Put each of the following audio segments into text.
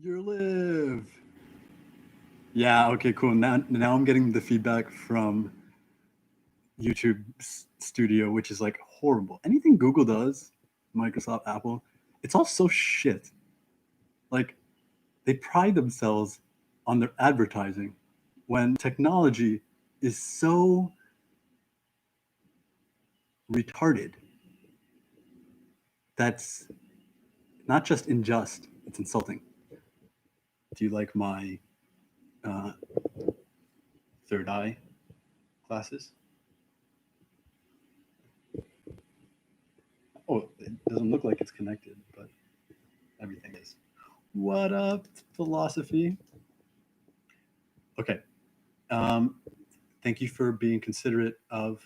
You're live. Yeah, okay, cool. Now I'm getting the feedback from YouTube Studio, which is like horrible. Anything Google does, Microsoft, Apple, it's all so shit. Like they pride themselves on their advertising when technology is so retarded that's not just unjust, it's insulting. Do you like my uh, third eye glasses? Oh, it doesn't look like it's connected, but everything is. What up, philosophy? Okay. Um, Thank you for being considerate of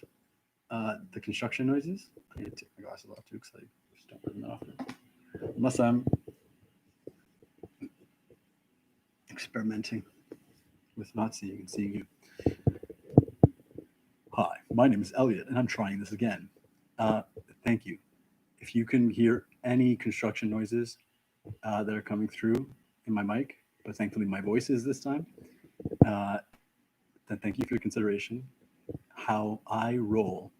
the construction noises. I need to take my glasses off too because I just don't wear them often. Unless I'm experimenting with not seeing and seeing you. Hi, my name is Elliot, and I'm trying this again. Uh, Thank you. If you can hear any construction noises that are coming through in my mic, but thankfully my voice is this time, uh, then thank you for your consideration. How I roll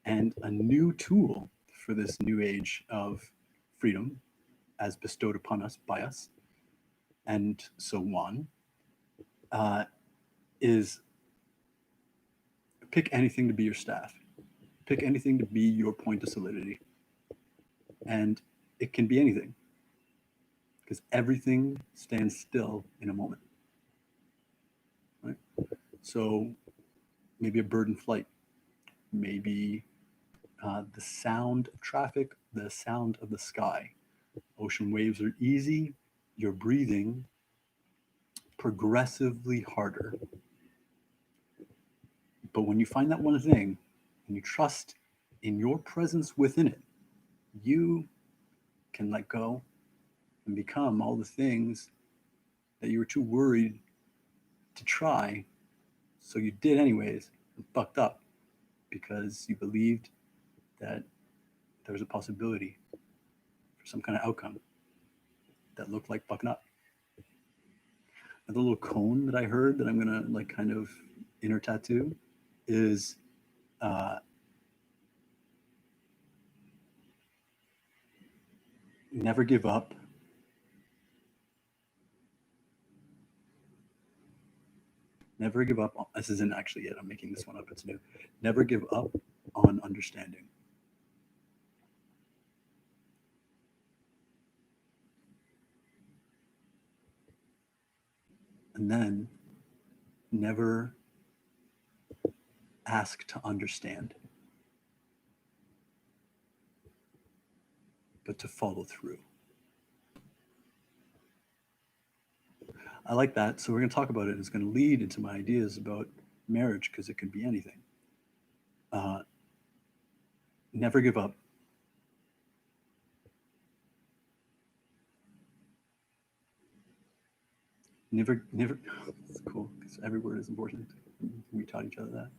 and a new tool for this new age of freedom as bestowed upon us by us, and so on, uh, is pick anything to be your staff. Pick anything to be your point of solidity. And it can be anything because everything stands still in a moment. Right? So maybe a bird in flight, maybe the sound of traffic, the sound of the sky. Ocean waves are easy. You're breathing progressively harder. But when you find that one thing and you trust in your presence within it, you can let go and become all the things that you were too worried to try. So you did anyways and fucked up because you believed that there was a possibility for some kind of outcome that looked like fucking up. And the little cone that I heard that I'm gonna like kind of inner tattoo is uh, never give up. Never give up. This isn't actually it. I'm making this one up. It's new. Never give up on understanding. And then never ask to understand, but to follow through. I like that. So we're going to talk about it. It's going to lead into my ideas about marriage because it could be anything. Uh, Never give up. Never. It's cool because every word is important. We taught each other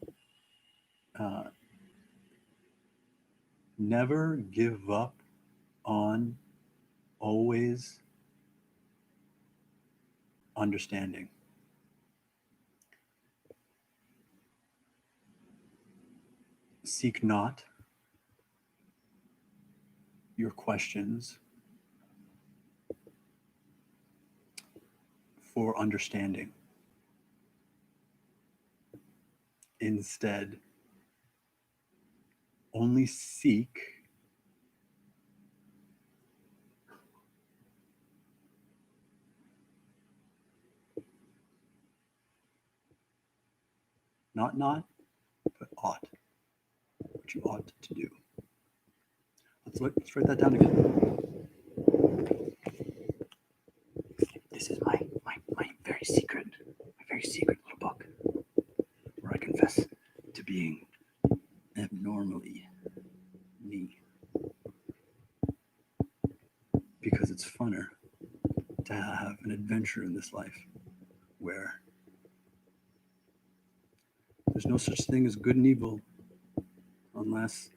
that. Never give up on always understanding. Seek not your questions for understanding. Instead, only seek not, but ought, what you ought to do. Let's write that down again. This is my very secret little book where I confess to being abnormally me because it's funner to have an adventure in this life where there's no such thing as good and evil unless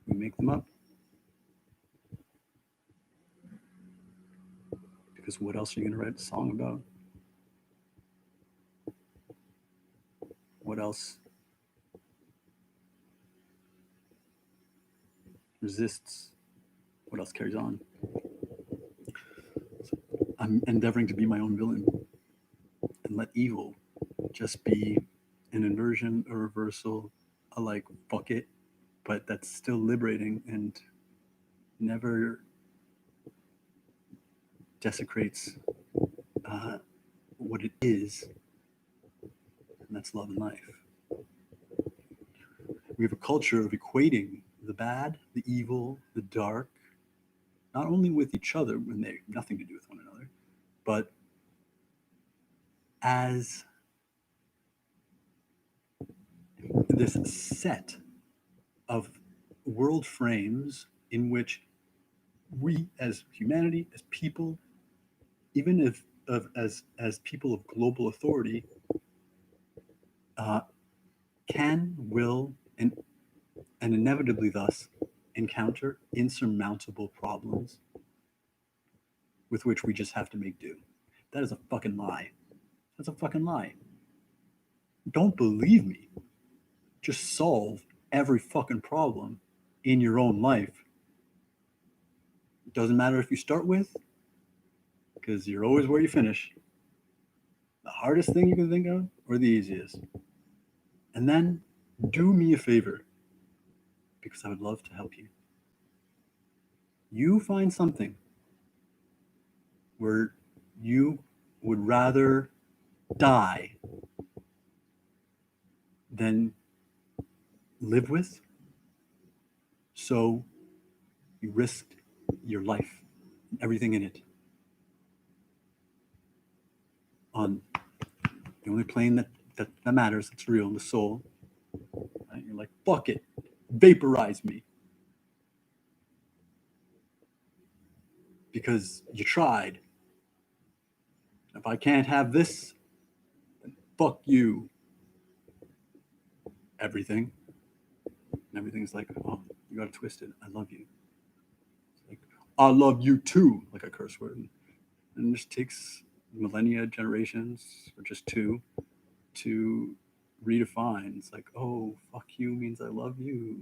we make them up. Because what else are you going to write a song about? What else resists? What else carries on? I'm endeavoring to be my own villain and let evil just be an inversion, a reversal, a like, fuck it, but that's still liberating and never desecrates what it is, and that's love and life. We have a culture of equating the bad, the evil, the dark, not only with each other when they have nothing to do with one another, but as this set of world frames in which we as humanity, as people, even if as people of global authority, can, will, and inevitably thus encounter insurmountable problems with which we just have to make do. That is a fucking lie. That's a fucking lie. Don't believe me. Just solve every fucking problem in your own life. It doesn't matter if you start with, because you're always where you finish. The hardest thing you can think of or the easiest. And then do me a favor, because I would love to help you. You find something where you would rather die than live with, so you risked your life and everything in it on the only plane that matters, that's real, the soul. Right? You're like, fuck it, vaporize me. Because you tried. If I can't have this, then fuck you. Everything. And everything's like, oh, you got it twisted. I love you. It's like, I love you too, like a curse word. And it just takes millennia, generations, or just two, to redefine. It's like, oh, fuck you means I love you.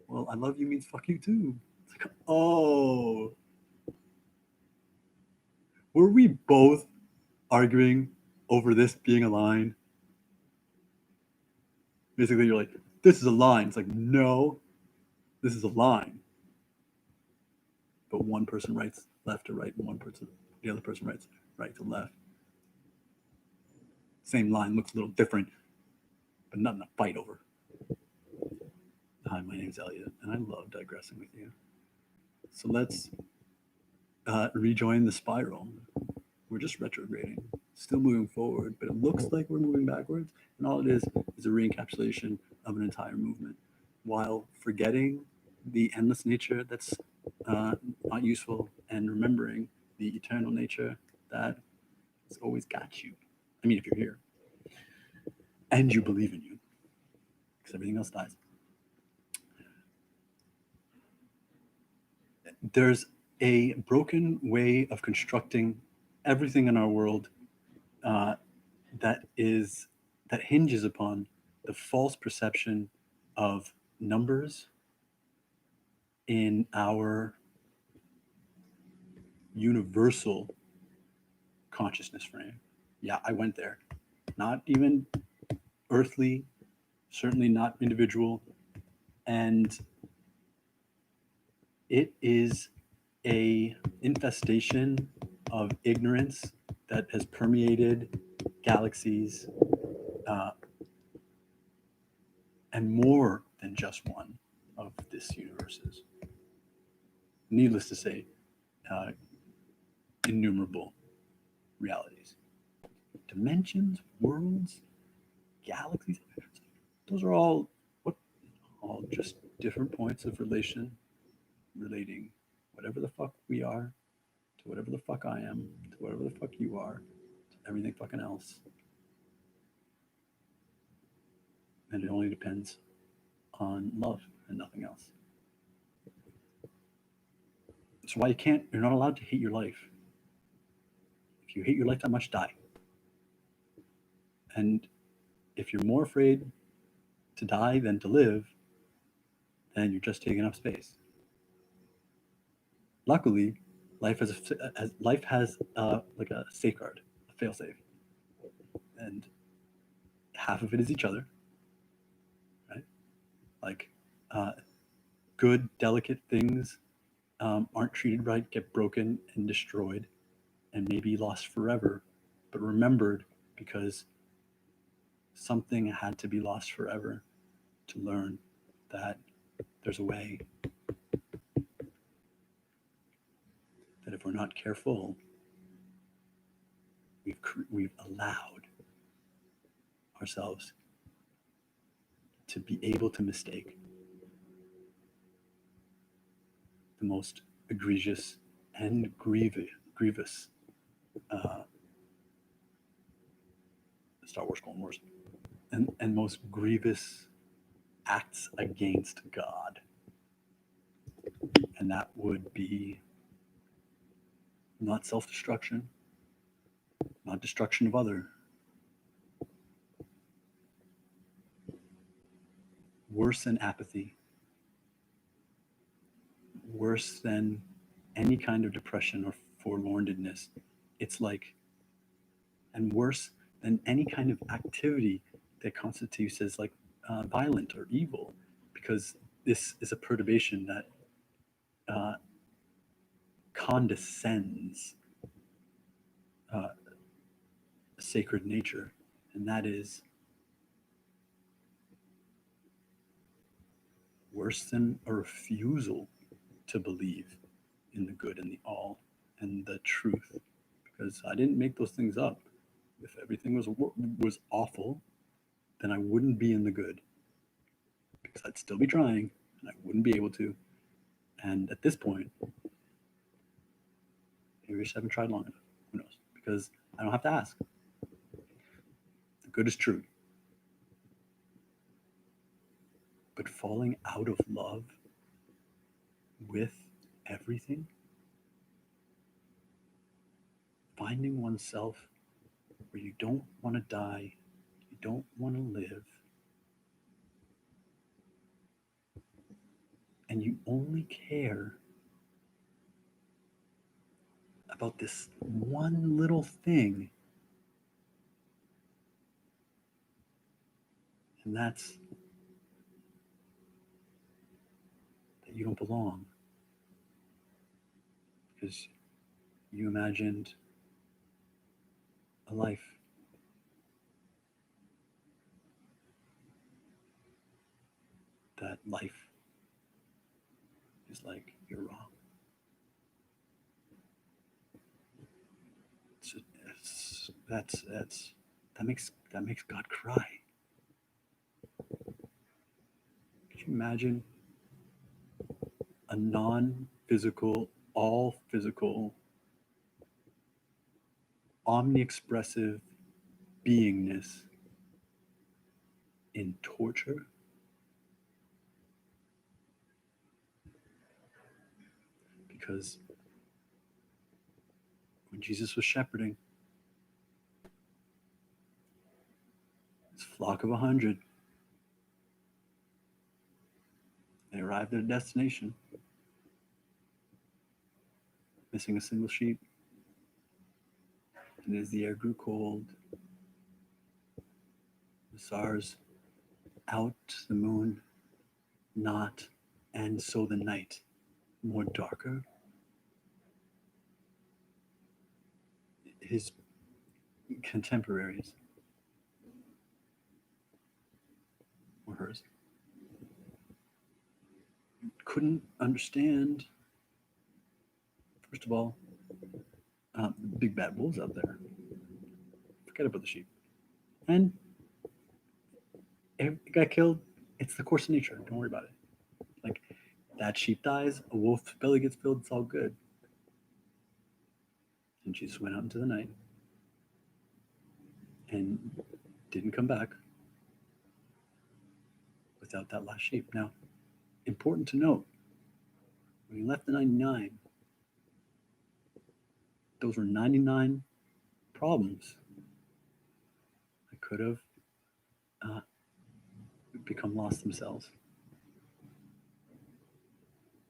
Well, I love you means fuck you too. It's like, oh. Were we both arguing over this being a line? Basically, you're like, this is a line. It's like, no, this is a line. But one person writes left to right, and the other person writes right to left. Same line, looks a little different, but nothing to fight over. Hi, my name's Elliot, and I love digressing with you. So let's rejoin the spiral. We're just retrograding, still moving forward, but it looks like we're moving backwards, and all it is a re-encapsulation of an entire movement, while forgetting the endless nature that's not useful, and remembering the eternal nature that has always got you. I mean, if you're here and you believe in you, because everything else dies. There's a broken way of constructing everything in our world that hinges upon the false perception of numbers in our universal consciousness frame. Yeah, I went there. Not even earthly, certainly not individual, and it is a infestation of ignorance that has permeated galaxies, and more than just one of this universes. Needless to say, innumerable realities, dimensions, worlds, galaxies. Those are all just different points of relating whatever the fuck we are to whatever the fuck I am to whatever the fuck you are to everything fucking else. And it only depends on love and nothing else. That's why you're not allowed to hate your life. If you hate your life that much, die. And if you're more afraid to die than to live, then you're just taking up space. Luckily, life has like a safeguard, a failsafe, and half of it is each other, right? Like good, delicate things aren't treated right, get broken and destroyed, and maybe lost forever, but remembered because something had to be lost forever to learn that there's a way, that if we're not careful, we've allowed ourselves to be able to mistake the most egregious and grievous Star Wars Clone Wars and most grievous acts against God. And that would be not self-destruction, not destruction of other, worse than apathy, worse than any kind of depression or forlornness. It's like, and worse than any kind of activity that constitutes as like violent or evil, because this is a perturbation that condescends sacred nature, and that is worse than a refusal to believe in the good and the all and the truth, because I didn't make those things up. If everything was awful, then I wouldn't be in the good, because I'd still be trying and I wouldn't be able to. And at this point, maybe I just haven't tried long enough. Who knows? Because I don't have to ask. The good is true. But falling out of love with everything, finding oneself where you don't want to die, you don't want to live, and you only care about this one little thing, and that's that you don't belong, because you imagined a life that life is like, you're wrong. That makes God cry. Could you imagine a non-physical, all physical, omni-expressive beingness in torture? Because when Jesus was shepherding his flock of 100, they arrived at a destination, missing a single sheep. And as the air grew cold, the stars out, the moon not, and so the night more darker, his contemporaries or hers couldn't understand, first of all, the big bad wolves out there. Forget about the sheep. And it got killed. It's the course of nature. Don't worry about it. Like, that sheep dies, a wolf's belly gets filled, it's all good. And Jesus went out into the night and didn't come back without that last sheep. Now, important to note, when he left the 99, those were 99 problems that could have become lost themselves.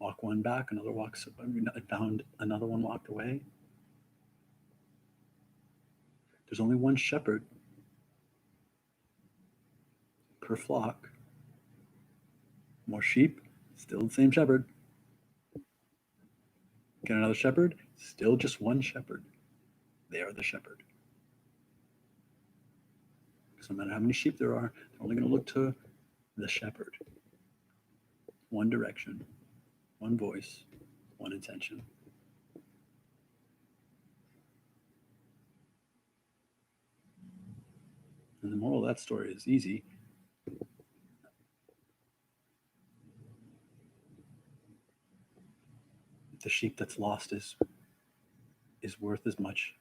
Walk one back, another walks. Found another one walked away. There's only one shepherd per flock. More sheep, still the same shepherd. Get another shepherd, still just one shepherd. They are the shepherd. Because no matter how many sheep there are, they're only going to look to the shepherd. One direction, one voice, one intention. And the moral of that story is easy. The sheep that's lost is worth as much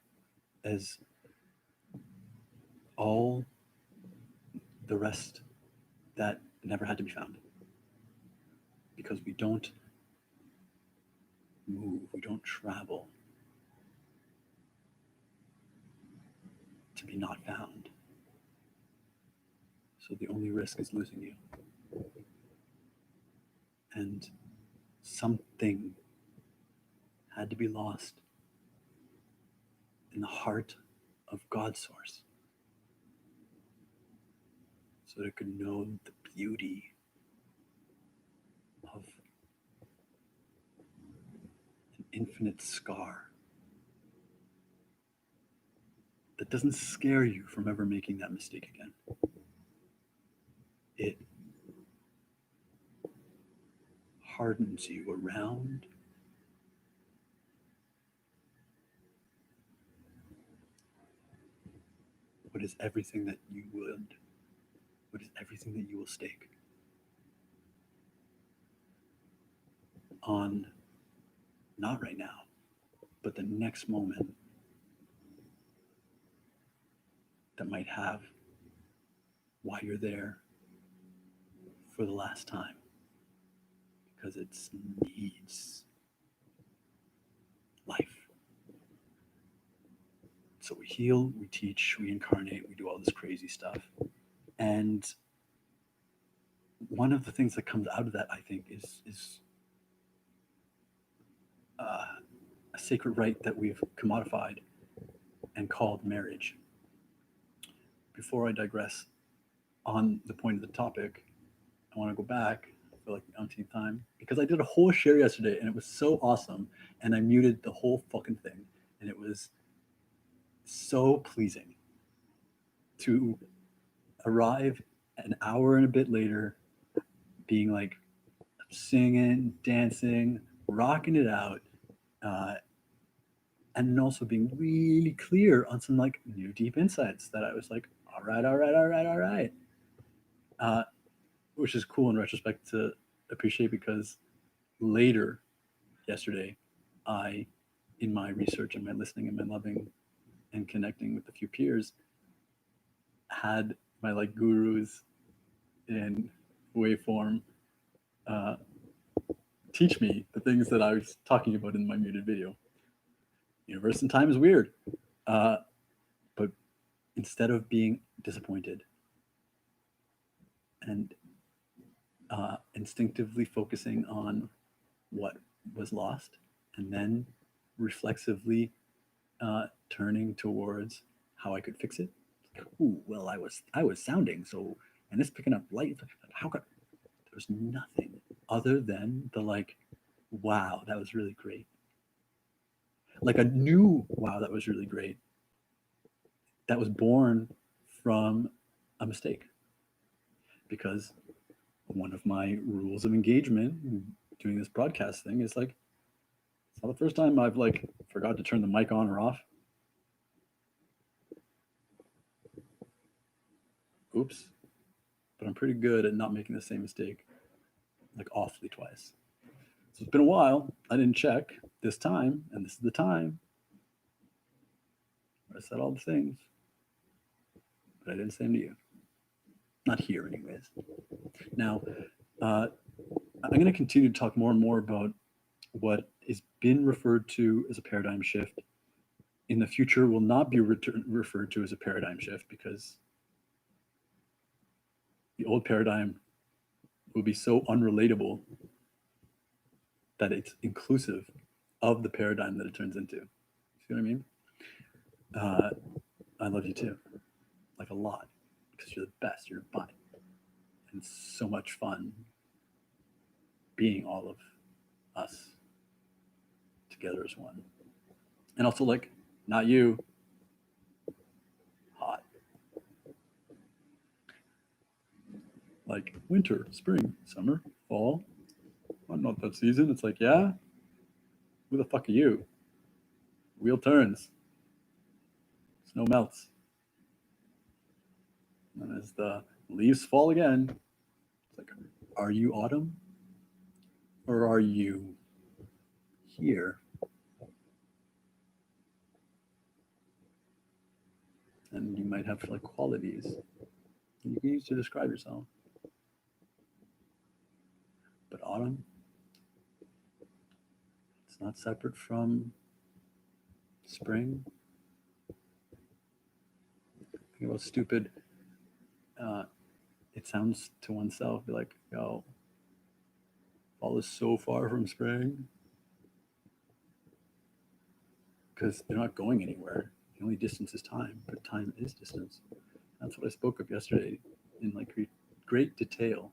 as all the rest that never had to be found. Because we don't move, we don't travel to be not found. So the only risk is losing you. And something had to be lost in the heart of God's source so that it could know the beauty of an infinite scar that doesn't scare you from ever making that mistake again. It hardens you around what is everything that you would, what is everything that you will stake on, not right now, but the next moment that might have why you're there for the last time, because it needs life. So we heal, we teach, we incarnate, we do all this crazy stuff. And one of the things that comes out of that, I think, is a sacred rite that we've commodified and called marriage. Before I digress on the point of the topic, I want to go back for like the umpteenth time because I did a whole share yesterday and it was so awesome, and I muted the whole fucking thing, and it was so pleasing to arrive an hour and a bit later being like singing, dancing, rocking it out, and also being really clear on some like new deep insights that I was like, all right, which is cool in retrospect to appreciate, because later yesterday, I, in my research and my listening and my loving and connecting with a few peers, had my like gurus in waveform teach me the things that I was talking about in my muted video. Universe and time is weird, but instead of being disappointed and instinctively focusing on what was lost and then reflexively turning towards how I could fix it. Ooh, well, I was sounding so, and it's picking up light. How could there's nothing other than the like, wow, that was really great. Like a new wow, that was really great. That was born from a mistake. Because one of my rules of engagement doing this broadcast thing is like, it's not the first time I've like forgot to turn the mic on or off. Oops. But I'm pretty good at not making the same mistake like awfully twice. So it's been a while. I didn't check this time, and this is the time where I said all the things, but I didn't say them to you. Not here, anyways. Now, I'm going to continue to talk more and more about what is been referred to as a paradigm shift in the future will not be referred to as a paradigm shift, because the old paradigm will be so unrelatable that it's inclusive of the paradigm that it turns into. See what I mean? I love you too, like a lot, because you're the best. You're fine, and it's so much fun being all of us together as one. And also, like, not you, hot. Like winter, spring, summer, fall. Well, not that season. It's like, yeah, who the fuck are you? Wheel turns, snow melts, and as the leaves fall again, it's like, are you autumn or are you here? And you might have like qualities you can use to describe yourself. But autumn, it's not separate from spring. Think about stupid. It sounds to oneself, be like, yo, fall is so far from spring, because they're not going anywhere. The only distance is time, but time is distance. That's what I spoke of yesterday in like great detail,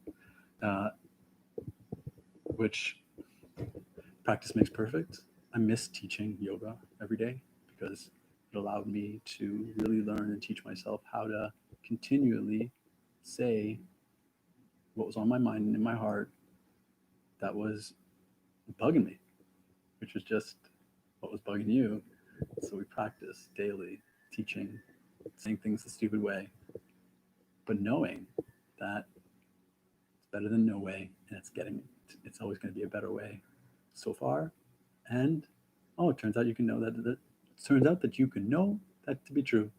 which practice makes perfect. I miss teaching yoga every day because it allowed me to really learn and teach myself how to continually say what was on my mind and in my heart that was bugging me, which was just what was bugging you. So we practice daily, teaching, saying things the stupid way, but knowing that it's better than no way, and it's always going to be a better way so far. And it turns out you can know that. It turns out that you can know that to be true.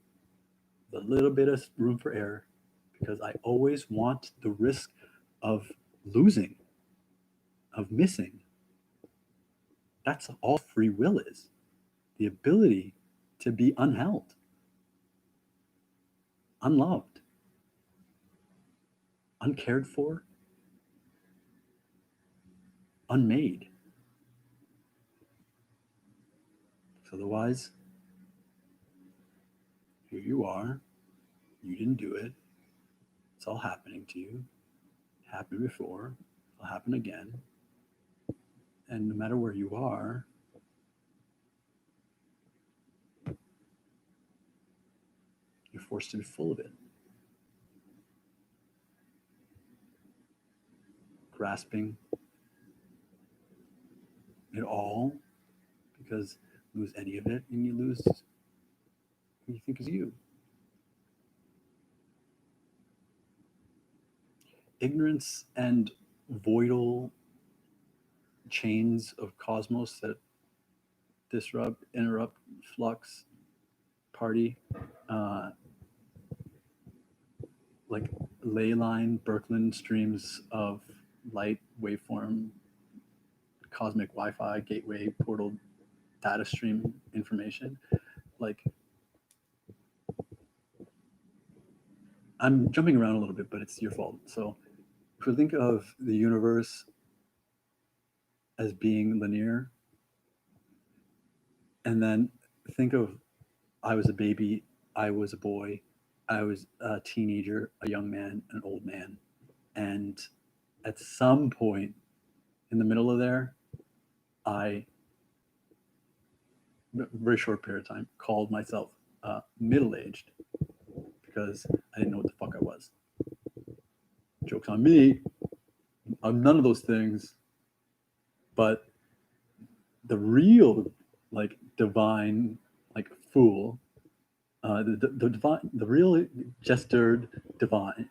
With a little bit of room for error, because I always want the risk of losing, of missing. That's all free will is. The ability to be unheld, unloved, uncared for, unmade. So otherwise, here you are. You didn't do it. It's all happening to you. It happened before. It'll happen again. And no matter where you are, you're forced to be full of it. Grasping it all, because lose any of it and you lose who you think is you. Ignorance and voidal chains of cosmos that disrupt, interrupt, flux, party, like ley line, Birkeland streams of light, waveform, cosmic Wi-Fi, gateway, portal, data stream information. Like, I'm jumping around a little bit, but it's your fault. So if we think of the universe as being linear, and then think of I was a baby, I was a boy, I was a teenager, a young man, an old man. And at some point in the middle of there, I, very short period of time, called myself middle-aged because I didn't know what the fuck I was. Joke's on me. I'm none of those things. But the real, like, divine, like, fool, the divine, the real gestured divine,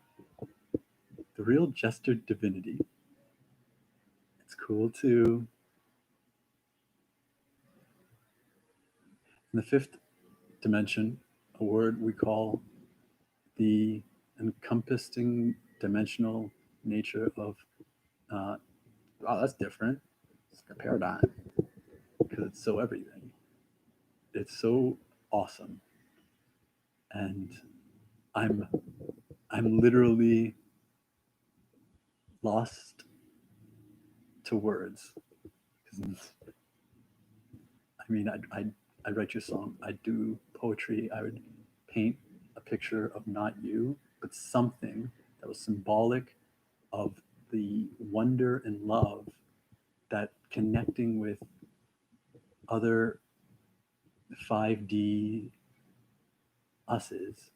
the real gestured divinity. It's cool too. In the fifth dimension, a word we call the encompassing dimensional nature of, wow, that's different. It's like a paradigm because it's so everything. It's so awesome. And I'm literally lost to words. I mean, I'd write you a song. I'd do poetry. I would paint a picture of not you, but something that was symbolic of the wonder and love that connecting with other 5D us's,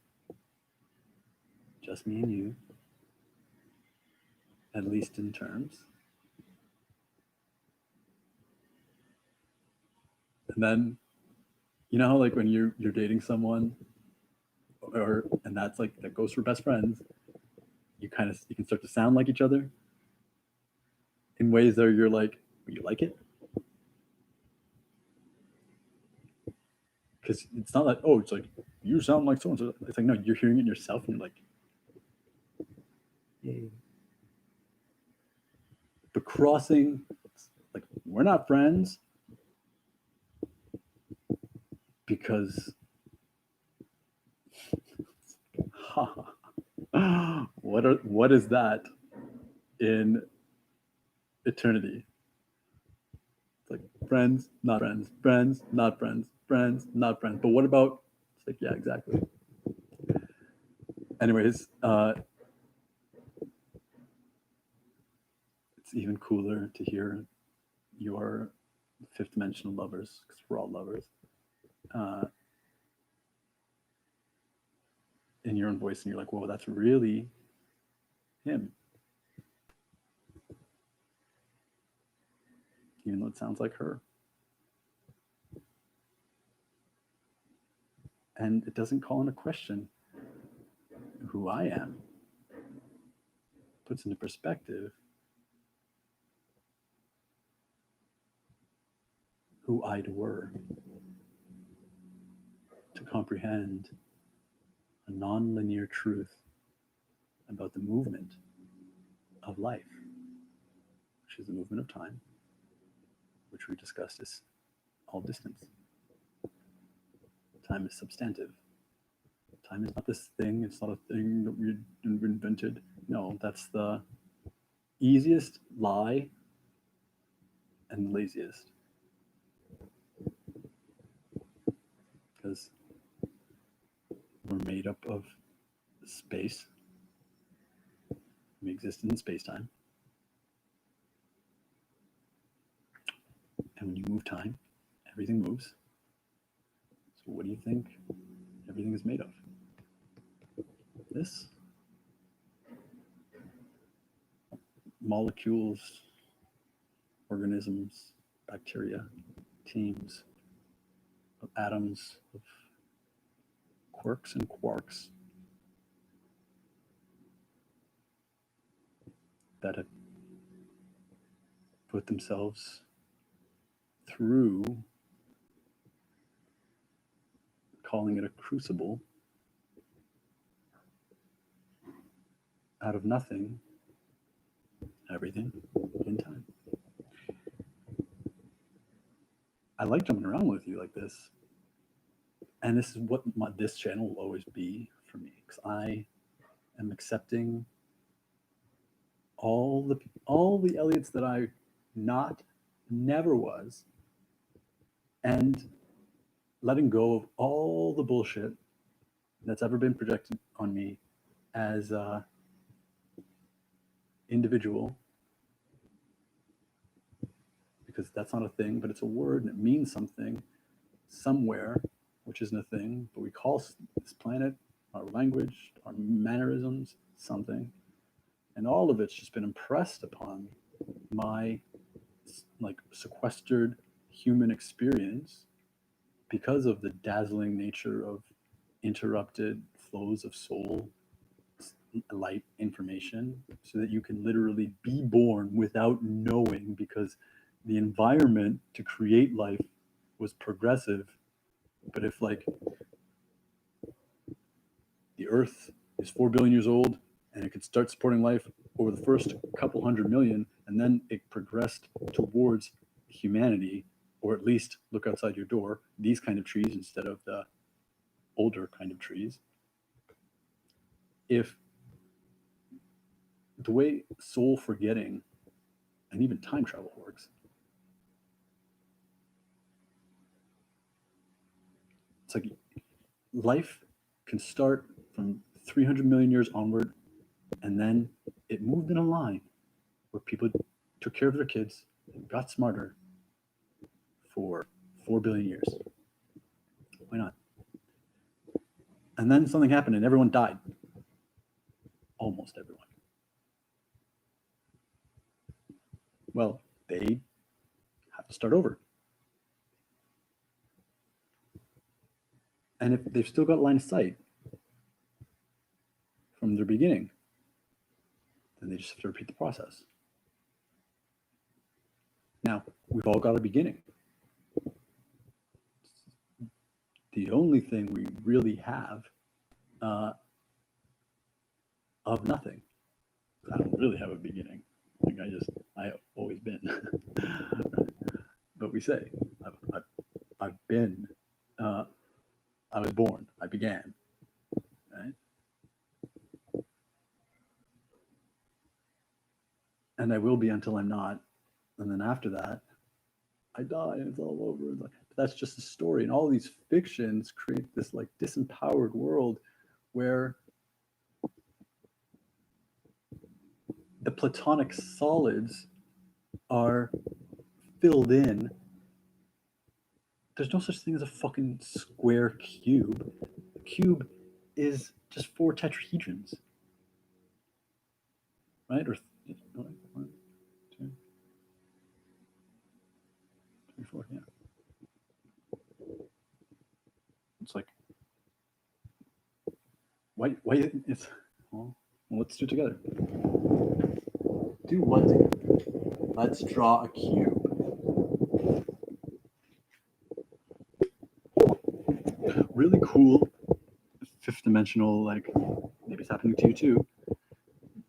just me and you, at least in terms. And then, you know how like when you're dating someone, and that's like that goes for best friends, you can start to sound like each other in ways that you're like, you like it? Because it's not like, oh, it's like you sound like so and so. It's like, no, you're hearing it yourself and you're like, yay. But crossing, like, we're not friends because what is that in eternity? It's like friends, not friends, friends, not friends, friends, not friends. But what about? It's like, yeah, exactly. Anyways, it's even cooler to hear your fifth dimensional lovers, because we're all lovers, in your own voice, and you're like, whoa, that's really him. Even though it sounds like her. And it doesn't call into question who I am. It puts into perspective who I were, to comprehend a non-linear truth about the movement of life, which is the movement of time, which we discussed is all distance. Time is substantive. Time is not this thing. It's not a thing that we invented. No, that's the easiest lie and the laziest. Because we're made up of space. We exist in space-time. And when you move time, everything moves. So what do you think everything is made of? This? Molecules, organisms, bacteria, teams of atoms, of quirks and quarks that have put themselves through, calling it a crucible, out of nothing, everything in time. I like jumping around with you like this. And this is what this channel will always be for me, because I am accepting all the Elliots that I never was, and letting go of all the bullshit that's ever been projected on me as a individual, because that's not a thing, but it's a word and it means something somewhere, which isn't a thing, but we call this planet, our language, our mannerisms, something. And all of it's just been impressed upon my like sequestered human experience because of the dazzling nature of interrupted flows of soul light information, so that you can literally be born without knowing, because the environment to create life was progressive. But if like the earth is 4 billion years old and it could start supporting life over the first couple 100 million, and then it progressed towards humanity, or at least look outside your door, these kind of trees instead of the older kind of trees, if the way soul forgetting and even time travel works, it's like life can start from 300 million years onward, and then it moved in a line where people took care of their kids and got smarter for 4 billion years. Why not? And then something happened and everyone died. Almost everyone. Well, they have to start over. And if they've still got line of sight from their beginning, then they just have to repeat the process. Now, we've all got a beginning. The only thing we really have of nothing. I don't really have a beginning. Like I've always been. But we say, I've been, I was born, I began, right? And I will be until I'm not. And then after that, I die and it's all over. But that's just a story. And all these fictions create this like disempowered world where the platonic solids are filled in. There's no such thing as a fucking square cube. A cube is just 4 tetrahedrons, right? Or 1, 2, 3, 4, yeah. It's like, why it's, well, let's do it together. Do what together? Let's draw a cube. Really cool 5th dimensional, like maybe it's happening to you too,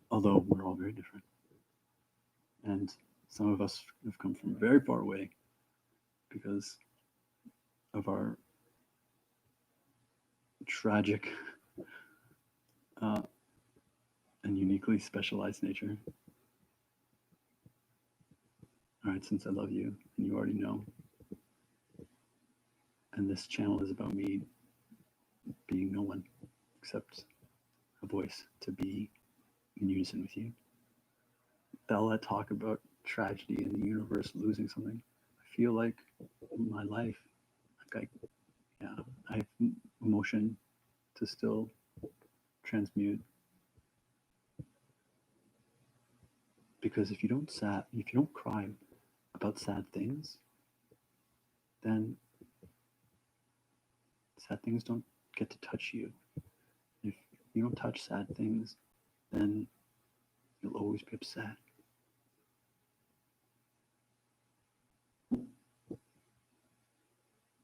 although we're all very different. And some of us have come from very far away because of our tragic and uniquely specialized nature. All right, since I love you, and you already know, and this channel is about me being no one except a voice to be in unison with you. Bella talk about tragedy in the universe losing something. I feel like my life, like I have emotion to still transmute. Because if you don't cry about sad things, then sad things don't get to touch you. If you don't touch sad things, then you'll always be upset.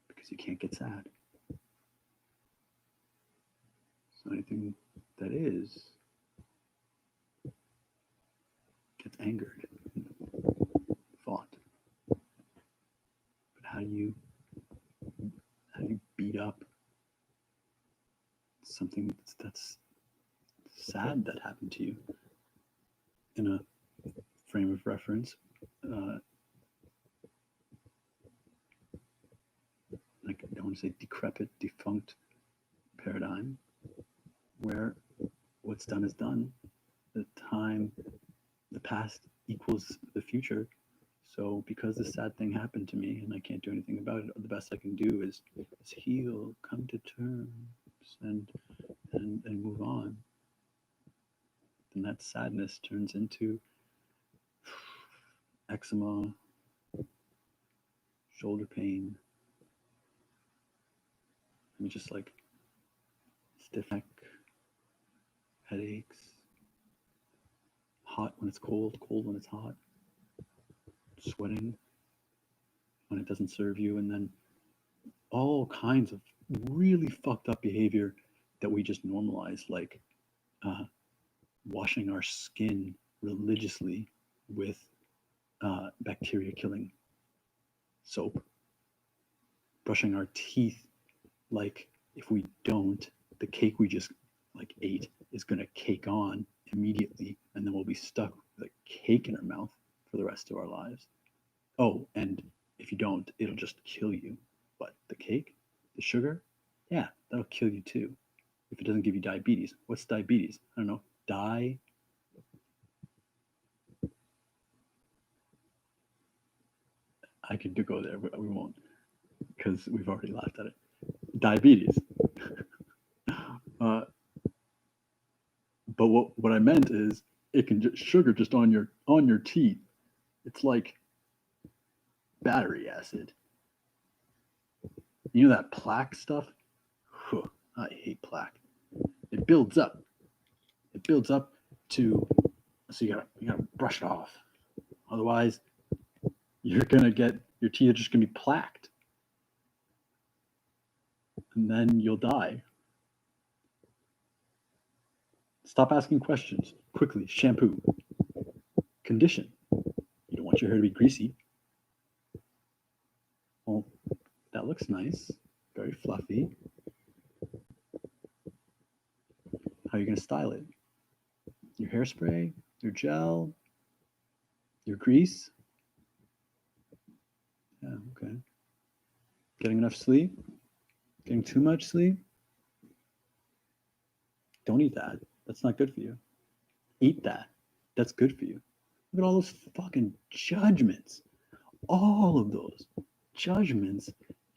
Because you can't get sad. So anything that is gets angered, fought. But how do you beat up something that's sad that happened to you in a frame of reference, like I don't want to say decrepit, defunct paradigm, where what's done is done. The past equals the future. So because this sad thing happened to me and I can't do anything about it, the best I can do is heal, come to terms, and move on. Then that sadness turns into eczema, shoulder pain, and just like stiff neck, headaches, hot when it's cold, cold when it's hot, sweating when it doesn't serve you, and then all kinds of really fucked up behavior that we just normalize, like washing our skin religiously with bacteria killing soap, brushing our teeth like if we don't, the cake we just like ate is going to cake on immediately, and then we'll be stuck with a cake in our mouth for the rest of our lives. Oh, and if you don't, it'll just kill you. But the cake, the sugar, yeah, that'll kill you too. If it doesn't give you diabetes. What's diabetes? I don't know. I could go there, but we won't because we've already laughed at it. Diabetes. But what I meant is it can just sugar just on your teeth. It's like battery acid. You know that plaque stuff? I hate plaque. It builds up. It builds up to, so you gotta brush it off. Otherwise, you're gonna get your teeth are just gonna be plaqued, and then you'll die. Stop asking questions quickly. Shampoo. Condition. You don't want your hair to be greasy. Well, that looks nice. Very fluffy. How are you going to style it? Your hairspray, your gel, your grease. Yeah, okay. Getting enough sleep? Getting too much sleep? Don't eat that. That's not good for you. Eat that. That's good for you. Look at all those fucking judgments. All of those judgments.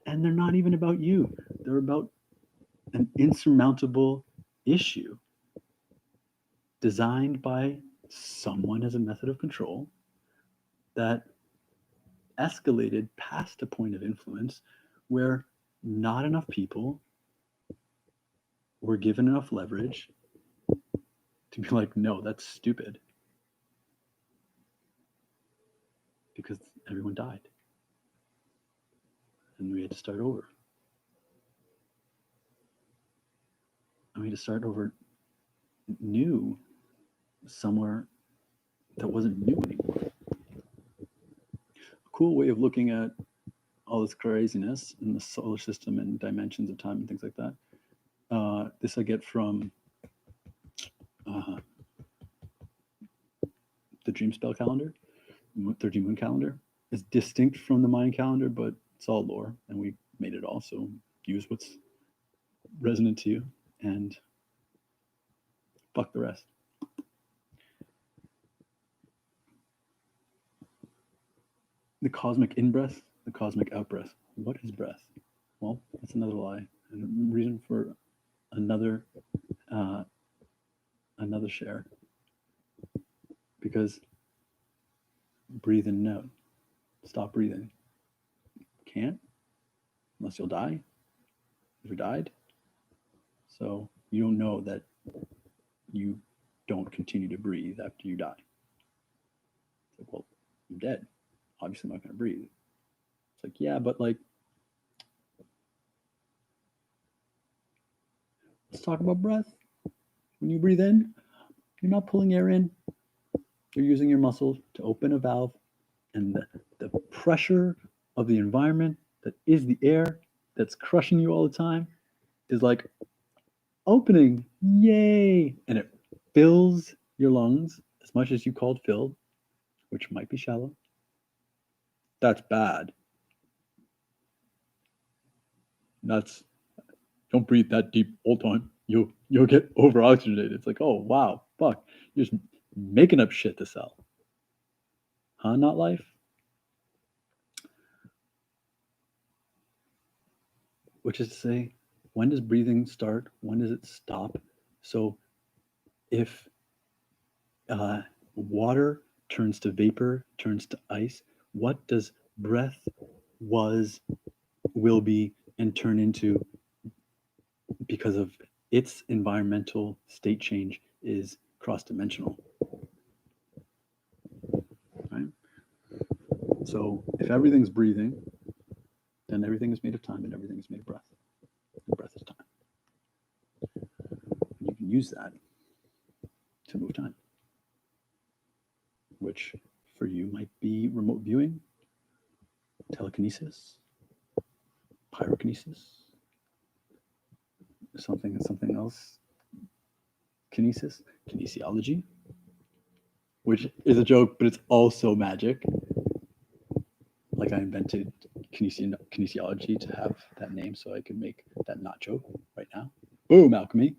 And they're not even about you. They're about an insurmountable issue designed by someone as a method of control that escalated past a point of influence where not enough people were given enough leverage to be like, no, that's stupid. Because everyone died. And we had to start over. And we had to start over new somewhere that wasn't new anymore. A cool way of looking at all this craziness in the solar system and dimensions of time and things like that. This I get from the Dream Spell calendar, 30 moon calendar. It's distinct from the Mayan calendar, but it's all lore, and we made it all. So use what's resonant to you, and fuck the rest. The cosmic in-breath, the cosmic out-breath. What is breath? Well, that's another lie, and a reason for another share. Because breathe in and out. Stop breathing. Can't, unless you'll die. If you died. So you don't know that you don't continue to breathe after you die. It's like, well, I'm dead. Obviously, I'm not going to breathe. It's like, yeah, but like, let's talk about breath. When you breathe in, you're not pulling air in. You're using your muscles to open a valve, and the pressure of the environment that is the air that's crushing you all the time is like opening, yay! And it fills your lungs as much as you called filled, which might be shallow. That's bad. Don't breathe that deep all the time. You'll get over oxygenated. It's like, oh wow, fuck. You're just making up shit to sell. Huh? Not life? Which is to say, when does breathing start? When does it stop? So if water turns to vapor, turns to ice, what does breath will be, and turn into because of its environmental state change is cross-dimensional? Right? So if everything's breathing, then everything is made of time and everything is made of breath. And breath is time. And you can use that to move time, which for you might be remote viewing, telekinesis, pyrokinesis, something else. Kinesiology, which is a joke, but it's also magic. Like I invented kinesiology to have that name so I could make that not joke right now. Boom, alchemy.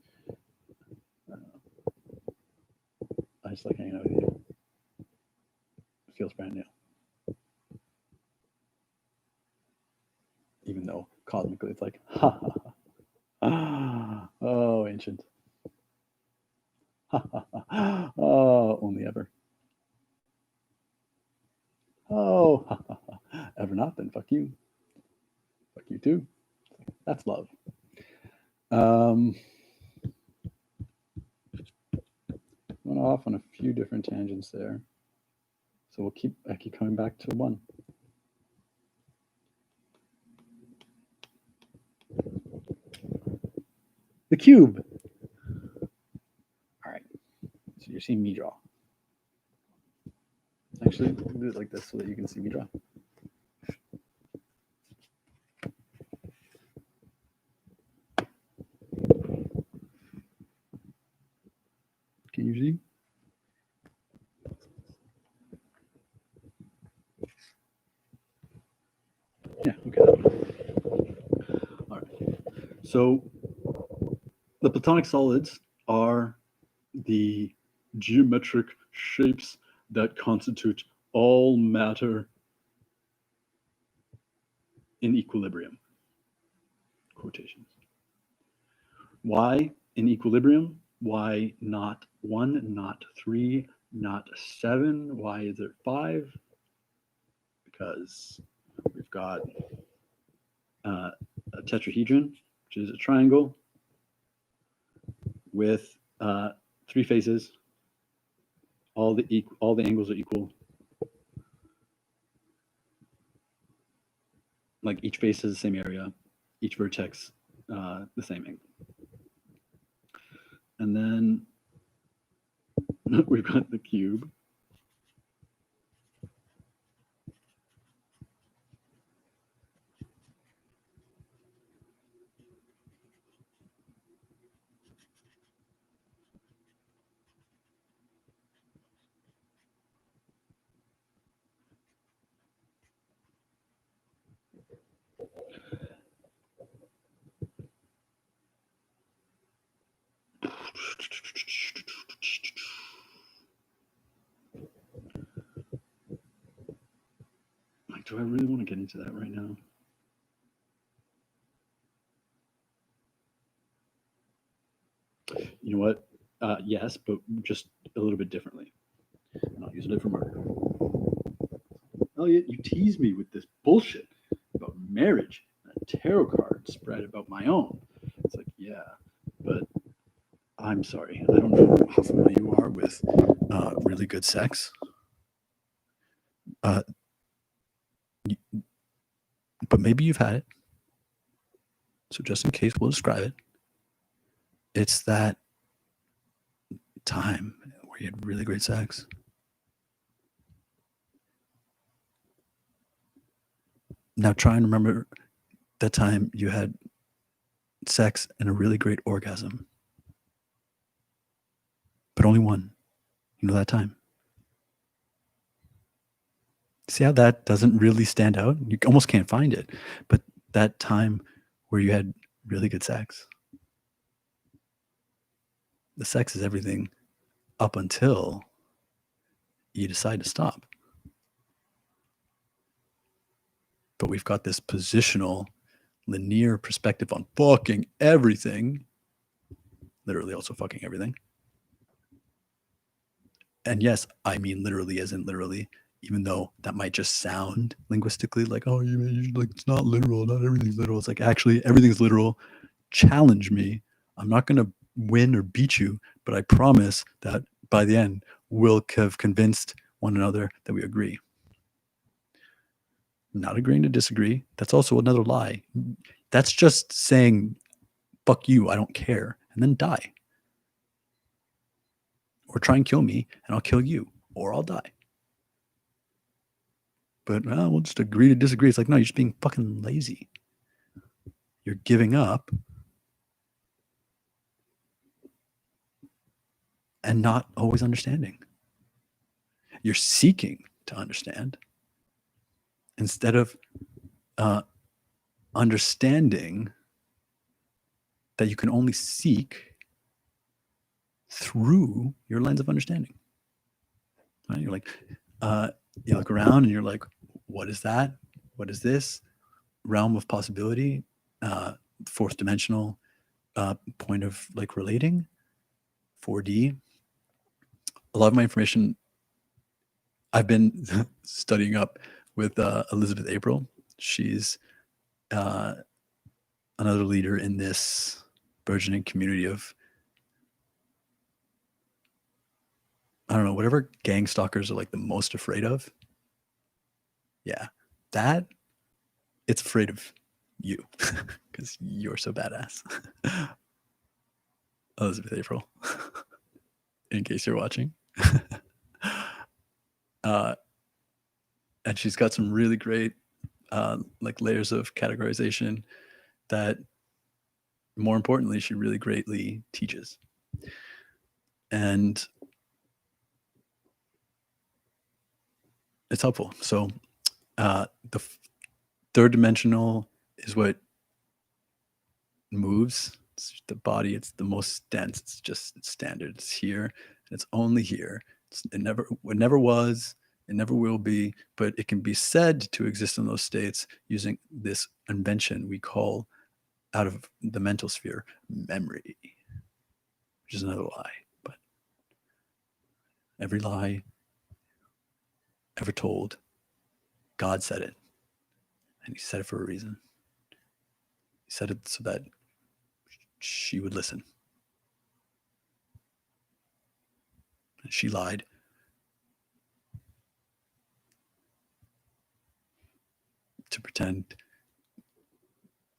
I just like hanging out with you. It feels brand new. Even though cosmically it's like, ha ha ha. Ah, oh, ancient. Ha ha ha. Oh, only ever. Oh, ha ha ha. Ever not, then fuck you. Fuck you too. That's love. Um, went off on a few different tangents there. So I keep coming back to one. The cube. All right. So you're seeing me draw. Actually, I'll do it like this so that you can see me draw. Can you see? Yeah, okay. All right. So the platonic solids are the geometric shapes that constitute all matter in equilibrium. Quotations. Why in equilibrium? Why not 1, not 3, not 7? Why is it 5? Because we've got a tetrahedron, which is a triangle with 3 faces. All the angles are equal. Like each face has the same area, each vertex the same angle. And then we've got the cube. Like, do I really want to get into that right now? You know what? Yes, but just a little bit differently. And I'll use a different marker. Elliot, you tease me with this bullshit about marriage and a tarot card spread about my own. It's like, yeah, but I'm sorry. I don't know how familiar you are with really good sex. But maybe you've had it. So just in case, we'll describe it. It's that time where you had really great sex. Now try and remember that time you had sex and a really great orgasm. But only one. You know that time. See how that doesn't really stand out? You almost can't find it. But that time where you had really good sex. The sex is everything up until you decide to stop. But we've got this positional, linear perspective on fucking everything. Literally also fucking everything. And yes, I mean literally as in literally, even though that might just sound linguistically like, oh, like it's not literal, not everything's literal. It's like, actually, everything's literal. Challenge me. I'm not going to win or beat you, but I promise that by the end, we'll have convinced one another that we agree. Not agreeing to disagree. That's also another lie. That's just saying, fuck you, I don't care, and then die. Or try and kill me, and I'll kill you, or I'll die. But we'll just agree to disagree. It's like, no, you're just being fucking lazy. You're giving up and not always understanding. You're seeking to understand instead of understanding that you can only seek through your lens of understanding. Right? You're like, you look around and you're like, what is that? What is this realm of possibility? Fourth dimensional point of like relating, 4D. A lot of my information I've been studying up with Elizabeth April. She's another leader in this burgeoning community of, I don't know, whatever gang stalkers are like the most afraid of. Yeah, that it's afraid of you because you're so badass. Elizabeth April, in case you're watching. And she's got some really great like layers of categorization that, more importantly, she really greatly teaches. And it's helpful. So the third dimensional is what moves. It's the body. It's the most dense. It's just standard. It's here, and it's only here. It never was. It never will be. But it can be said to exist in those states using this invention we call, out of the mental sphere, memory, which is another lie. But every lie ever told, God said it, and He said it for a reason. He said it so that she would listen. And she lied. To pretend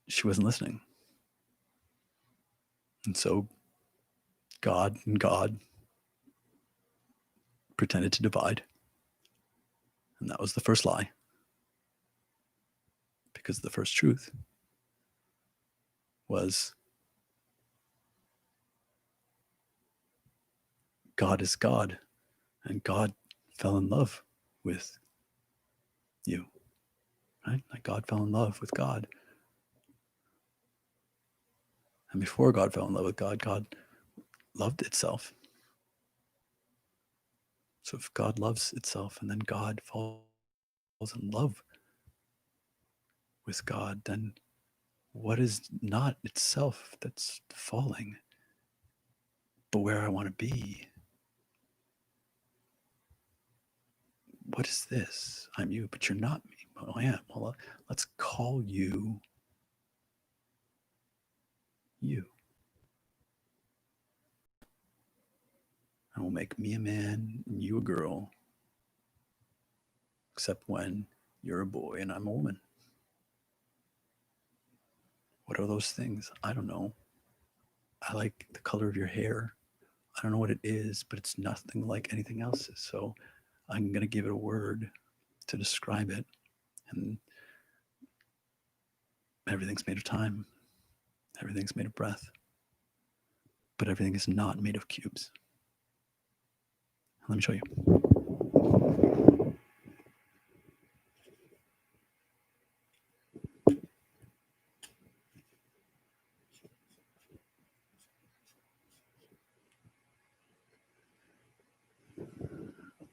she wasn't listening. And so God pretended to divide. And that was the first lie. Because the first truth was God is God, and God fell in love with you, right? Like God fell in love with God. And before God fell in love with God, God loved itself. So if God loves itself and then God falls in love with God, then what is not itself that's falling, but where I want to be? What is this? I'm you, but you're not me. Well, I am. Well, let's call you you. And we'll make me a man and you a girl, except when you're a boy and I'm a woman. What are those things? I don't know. I like the color of your hair. I don't know what it is, but it's nothing like anything else. So I'm going to give it a word to describe it. And everything's made of time. Everything's made of breath. But everything is not made of cubes. Let me show you.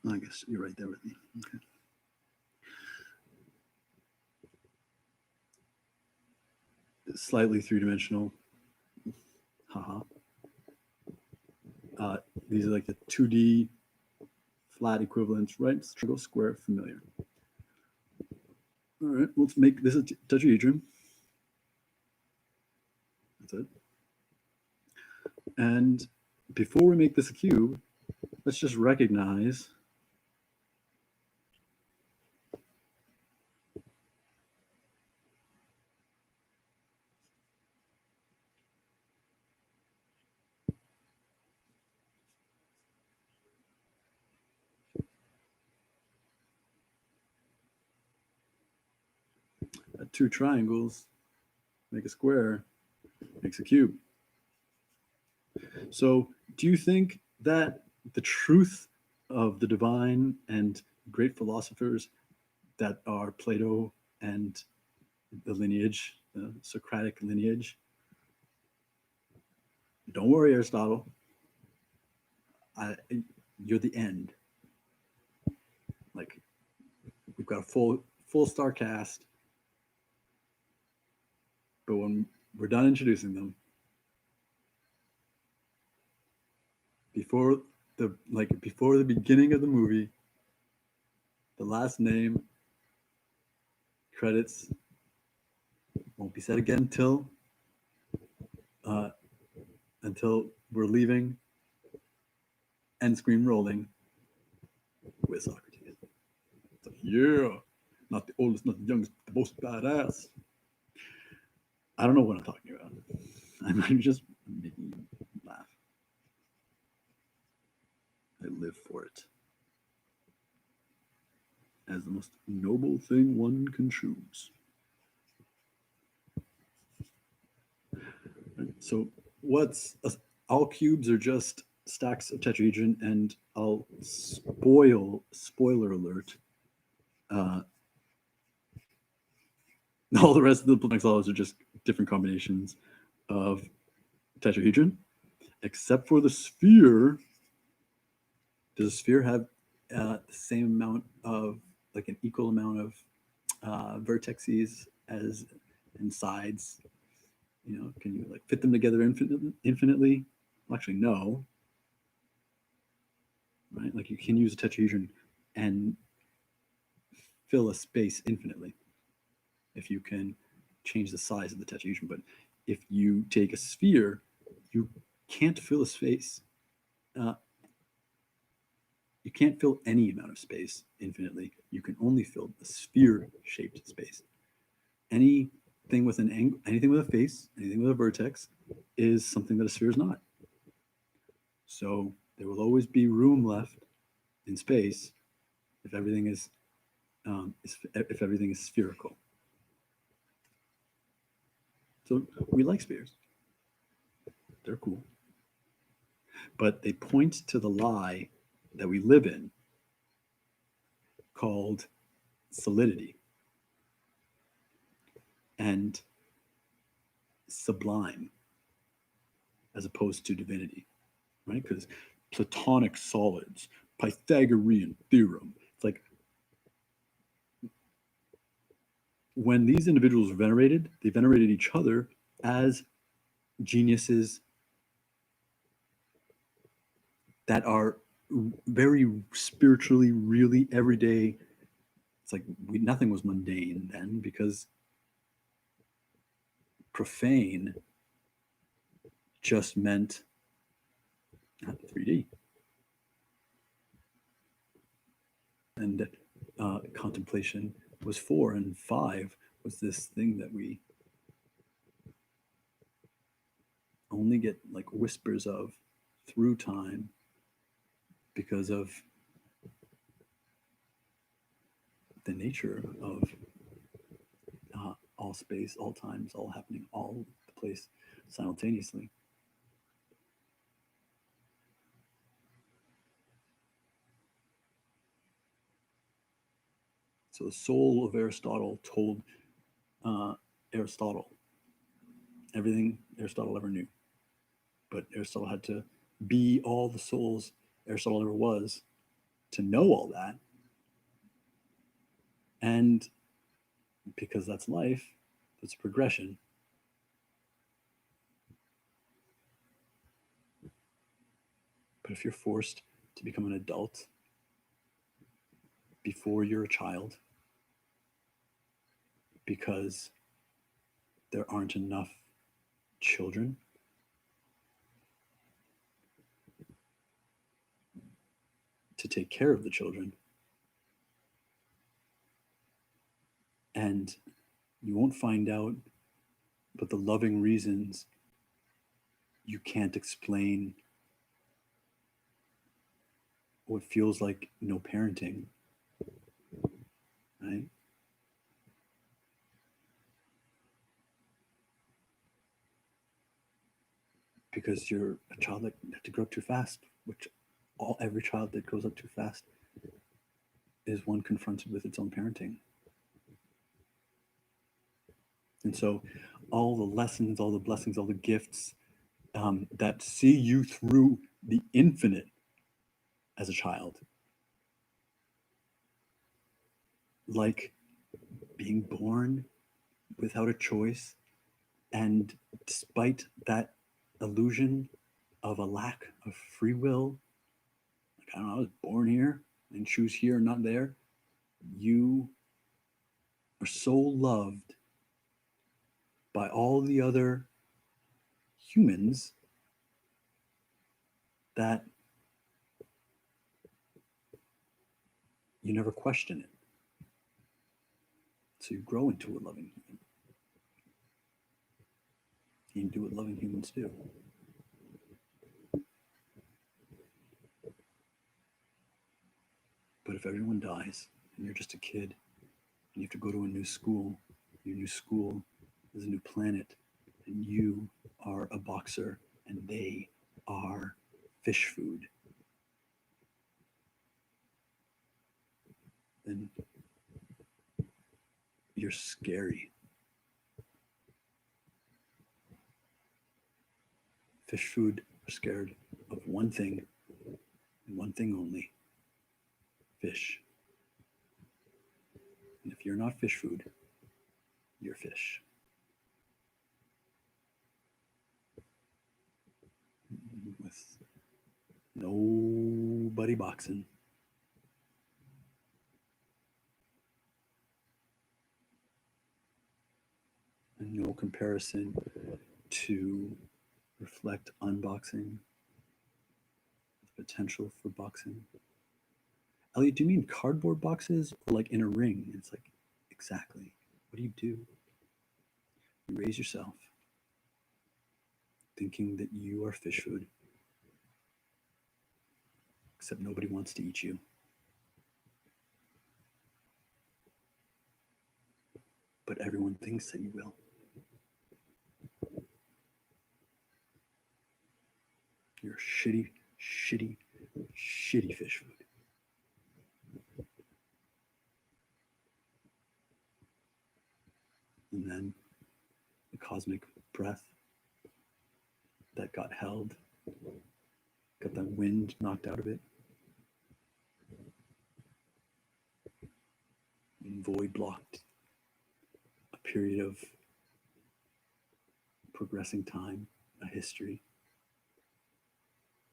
I guess you're right there with me. Okay. It's slightly three-dimensional. Haha. These are like the 2D flat equivalents, right? Triangle, square, familiar. All right, let's make this a tetrahedron. That's it. And before we make this a cube, let's just recognize that two triangles make a square, makes a cube. So do you think that the truth of the divine and great philosophers that are Plato and the lineage, the Socratic lineage. Don't worry, Aristotle. I, you're the end. Like, we've got a full star cast, but when we're done introducing them, before before the beginning of the movie, the last name credits won't be said again uh, until we're leaving. End screen rolling with Socrates. It's like, yeah, not the oldest, not the youngest, the most badass. I don't know what I'm talking about. I'm just making you laugh. I live for it as the most noble thing one can choose. So, all cubes are just stacks of tetrahedron, and I'll spoiler alert. All the rest of the Platonic solids are just different combinations of tetrahedron, except for the sphere. Does the sphere have the same amount of, like, an equal amount of vertices as and sides? Can you like fit them together infinitely? Well, actually, no. Right? Like, you can use a tetrahedron and fill a space infinitely if you can change the size of the tetrahedron. But if you take a sphere, you can't fill a space. You can't fill any amount of space infinitely. You can only fill a sphere-shaped space. Anything with an angle, anything with a face, anything with a vertex, is something that a sphere is not. So there will always be room left in space if everything is spherical. So we like spheres; they're cool, but they point to the lie that we live in, called solidity and sublime, as opposed to divinity, right? Because Platonic solids, Pythagorean theorem. It's like, when these individuals were venerated, they venerated each other as geniuses that are very spiritually, really everyday. It's like nothing was mundane then, because profane just meant 3D. And contemplation was 4, and 5 was this thing that we only get like whispers of through time because of the nature of all space, all times, all happening, all the place simultaneously. So the soul of Aristotle told Aristotle everything Aristotle ever knew. But Aristotle had to be all the souls Aristotle ever was to know all that. And because that's life, that's progression. But if you're forced to become an adult before you're a child because there aren't enough children, to take care of the children, and you won't find out, but the loving reasons you can't explain what feels like no parenting, right? Because you're a child that had to grow up too fast, which every child that grows up too fast is one confronted with its own parenting. And so all the lessons, all the blessings, all the gifts that see you through the infinite as a child, like being born without a choice, and despite that illusion of a lack of free will, like, I don't know, I was born here and choose here and not there, you are so loved by all the other humans that you never question it. So you grow into a loving human. You do what loving humans do. But if everyone dies and you're just a kid and you have to go to a new school, your new school is a new planet, and you are a boxer and they are fish food, then you're scary. Fish food are scared of one thing and one thing only: fish. And if you're not fish food, you're fish. With nobody boxing. And no comparison to reflect unboxing, the potential for boxing. Elliot, do you mean cardboard boxes or like in a ring? It's like, exactly. What do? You raise yourself thinking that you are fish food, except nobody wants to eat you. But everyone thinks that you will. You're shitty, shitty, shitty fish food. And then the cosmic breath that got held, got the wind knocked out of it, and void blocked a period of progressing time, a history.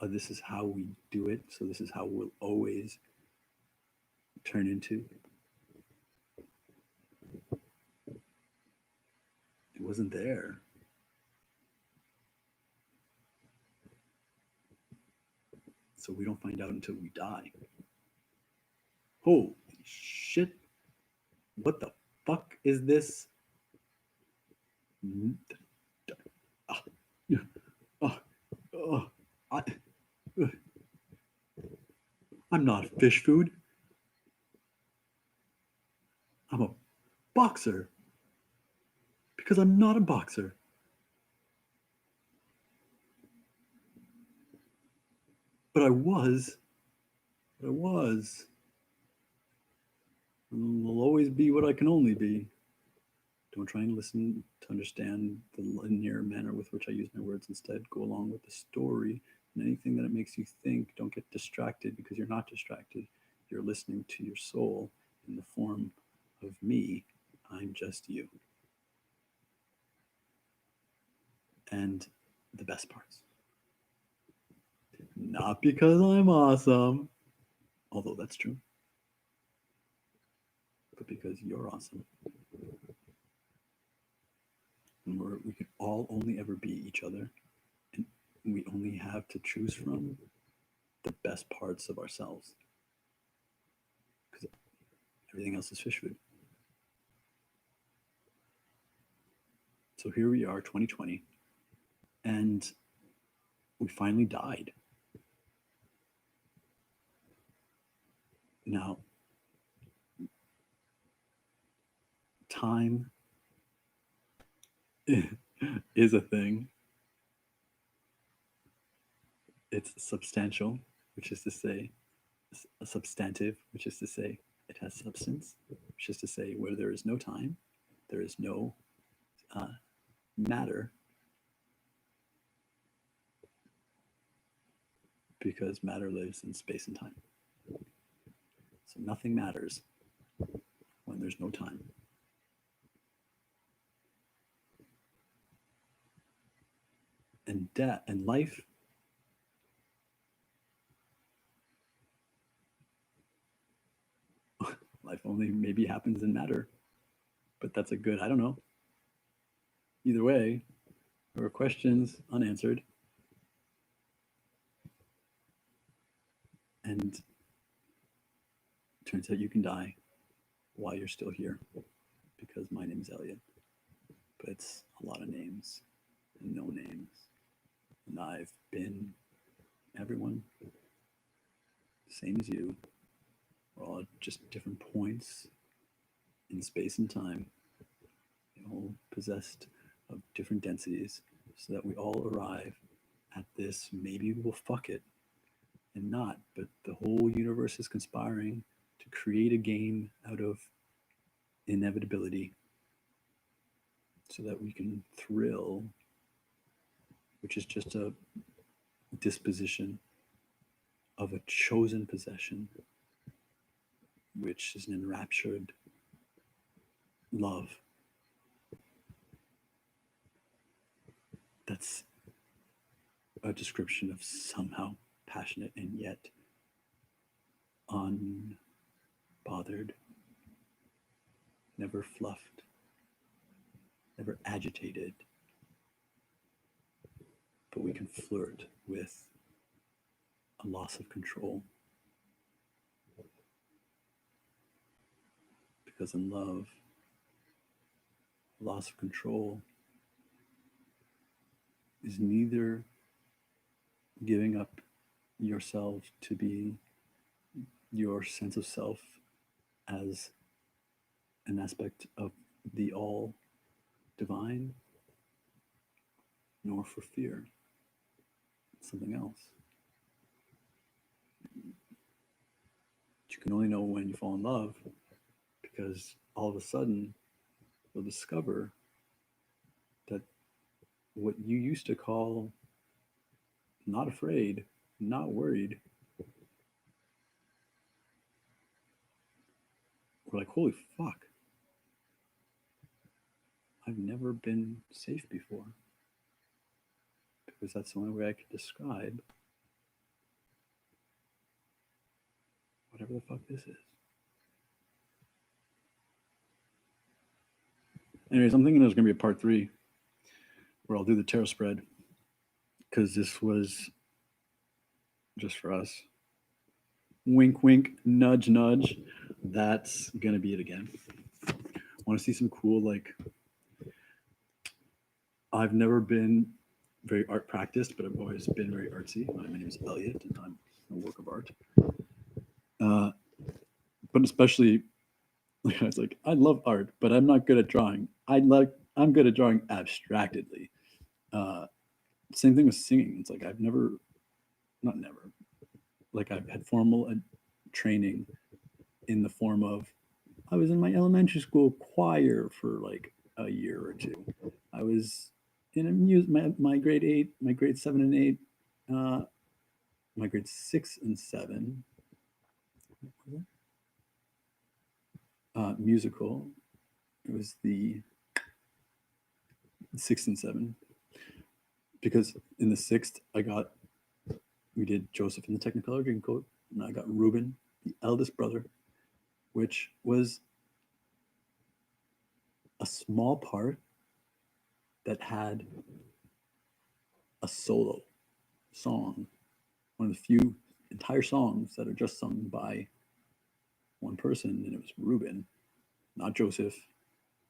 This is how we do it, so this is how we'll always turn into. It wasn't there. So we don't find out until we die. Holy shit. What the fuck is this? I'm not fish food. I'm a boxer. Because I'm not a boxer. But I was. But I was. And I'll always be what I can only be. Don't try and listen to understand the linear manner with which I use my words. Instead, go along with the story. And anything that it makes you think, don't get distracted, because you're not distracted. You're listening to your soul in the form of me. I'm just you. And the best parts. Not because I'm awesome, although that's true, but because you're awesome. And we can all only ever be each other. And we only have to choose from the best parts of ourselves. Because everything else is fish food. So here we are, 2020, and we finally died. Now, time is a thing. It's substantial. which is to say a substantive, which is to say it has substance, which is to say where there is no time, there is no matter, because matter lives in space and time. So nothing matters when there's no time. And death and life only maybe happens in matter, but that's a good, I don't know. Either way, there were questions unanswered, and turns out you can die while you're still here, because my name is Elliot, but it's a lot of names and no names, and I've been everyone, same as you. We're all at just different points in space and time, all possessed of different densities, so that we all arrive at this, maybe we'll fuck it and not, but the whole universe is conspiring to create a game out of inevitability so that we can thrill, which is just a disposition of a chosen possession, which is an enraptured love that's a description of somehow passionate and yet unbothered, never fluffed, never agitated, but we can flirt with a loss of control. Because in love, loss of control is neither giving up yourself to be your sense of self as an aspect of the all divine, nor for fear. It's something else. You can only know when you fall in love, because all of a sudden you'll discover that what you used to call not afraid, not worried, we're like, holy fuck, I've never been safe before. Because that's the only way I could describe whatever the fuck this is. Anyways, I'm thinking there's going to be a part 3 where I'll do the tarot spread, because this was just for us. Wink, wink, nudge, nudge. That's going to be it again. Want to see some cool, like, I've never been very art practiced, but I've always been very artsy. My name is Elliot, and I'm a work of art. But especially, it's like, I love art, but I'm not good at drawing. I'm good at drawing abstractedly. Same thing with singing. It's like I've had formal training in the form of, I was in my elementary school choir for like a year or two. I was in my grade 8, my grade 7 and 8, my grade 6 and 7. Musical. It was the 6th and 7, because in the 6th we did Joseph in the Technicolor Dreamcoat, and I got Reuben, the eldest brother, which was a small part that had a solo song, one of the few entire songs that are just sung by one person, and it was Reuben, not Joseph,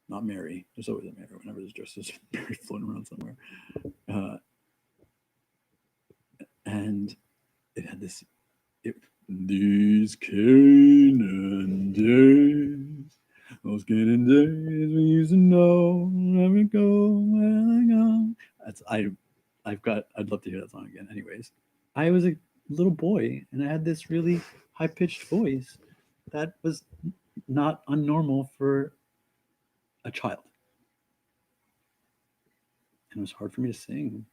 not Mary. There's always a Mary. Whenever there's Joseph, Mary floating around somewhere. And it had this, these Canaan days, those Canaan days we used to know, where we go, where I go. I'd love to hear that song again. Anyways, I was little boy, and I had this really high-pitched voice that was not unnormal for a child. And it was hard for me to sing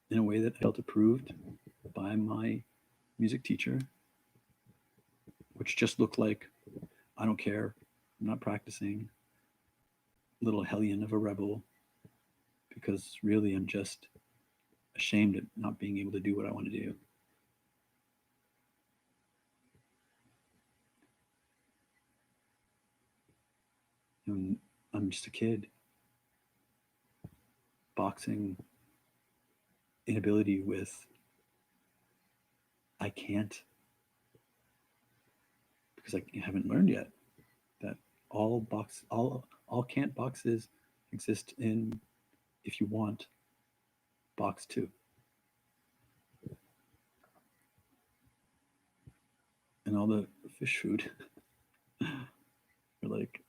in a way that I felt approved by my music teacher, which just looked like, I don't care, I'm not practicing, little hellion of a rebel, because really I'm just ashamed at not being able to do what I want to do. And I'm just a kid. Boxing inability with I can't, because I haven't learned yet that all can't boxes exist in, if you want, box 2. And all the fish food are like,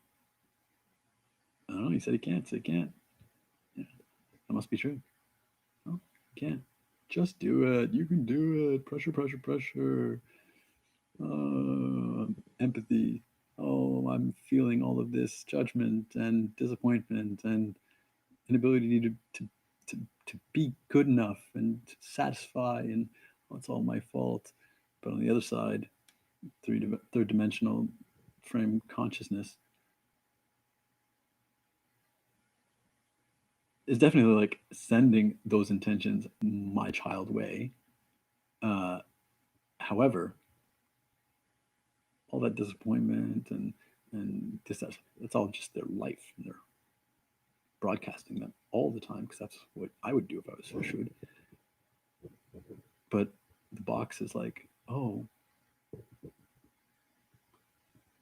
I don't know, he said he can't, so he can't. Yeah, that must be true. Oh, you can't. Just do it. You can do it. Pressure, pressure, pressure. Empathy. Oh, I'm feeling all of this judgment and disappointment and inability to be good enough and to satisfy, and oh, it's all my fault. But on the other side, third dimensional frame consciousness is definitely like sending those intentions my child way. However, all that disappointment and that's all just their life, and they're broadcasting them all the time, because that's what I would do if I was fish food. But the box is like, oh,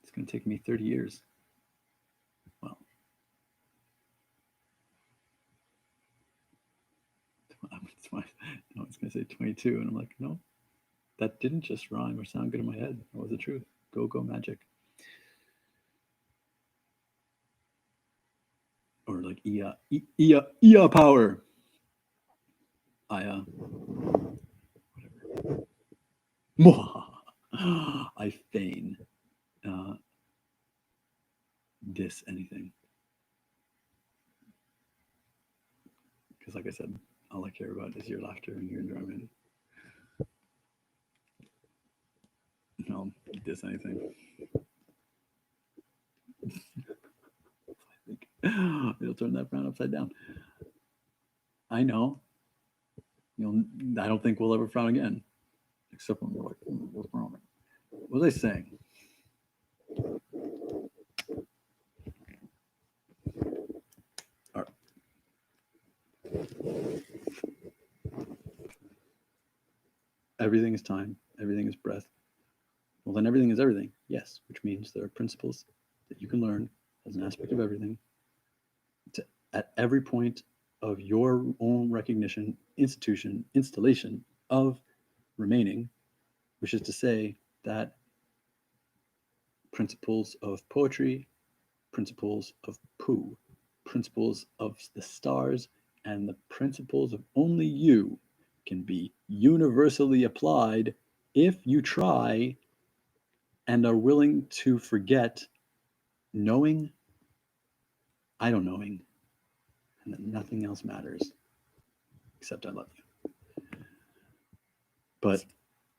it's going to take me 30 years. Well, it's going to say 22, and I'm like, no, that didn't just rhyme or sound good in my head. That was the truth. Go magic. Or like Ia power. Whatever. I feign diss anything, because like I said, all I care about is your laughter and your enjoyment. No, diss anything. It'll turn that frown upside down. I know. I don't think we'll ever frown again, except when we're like, what's wrong? What was I saying? All right. Everything is time. Everything is breath. Well, then everything is everything. Yes, which means there are principles that you can learn as an aspect of everything at every point of your own recognition, installation of remaining, which is to say that principles of poetry, principles of poo, principles of the stars, and the principles of only you can be universally applied if you try and are willing to forget knowing, I don't knowing, and that nothing else matters except I love you. But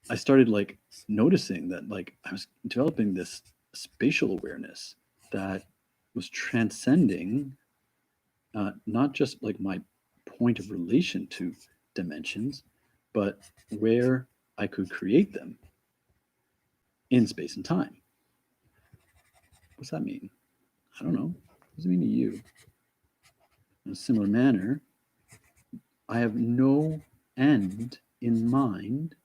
I started like noticing that like I was developing this spatial awareness that was transcending not just like my point of relation to dimensions, but where I could create them in space and time. What's that mean? I don't know. What does it mean to you? In a similar manner, I have no end in mind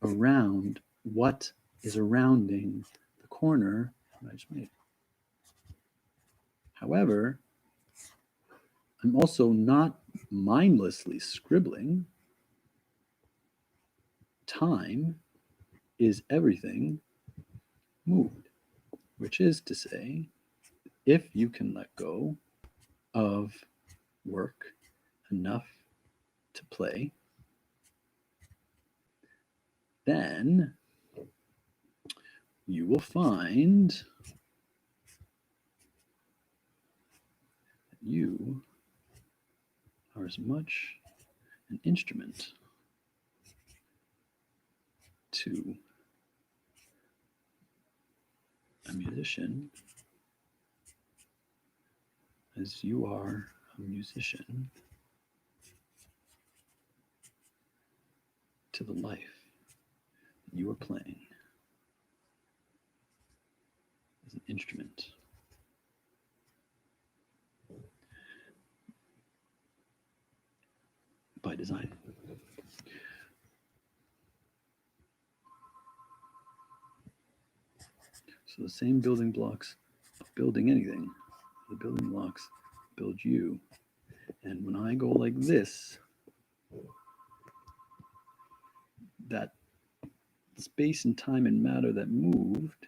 around what is surrounding the corner that I just made. However, I'm also not mindlessly scribbling. Time is everything moved, which is to say, if you can let go of work enough to play, then you will find that you are as much an instrument to a musician as you are a musician to the life that you are playing as an instrument. By design. So the same building blocks of building anything, the building blocks build you. And when I go like this, that space and time and matter that moved,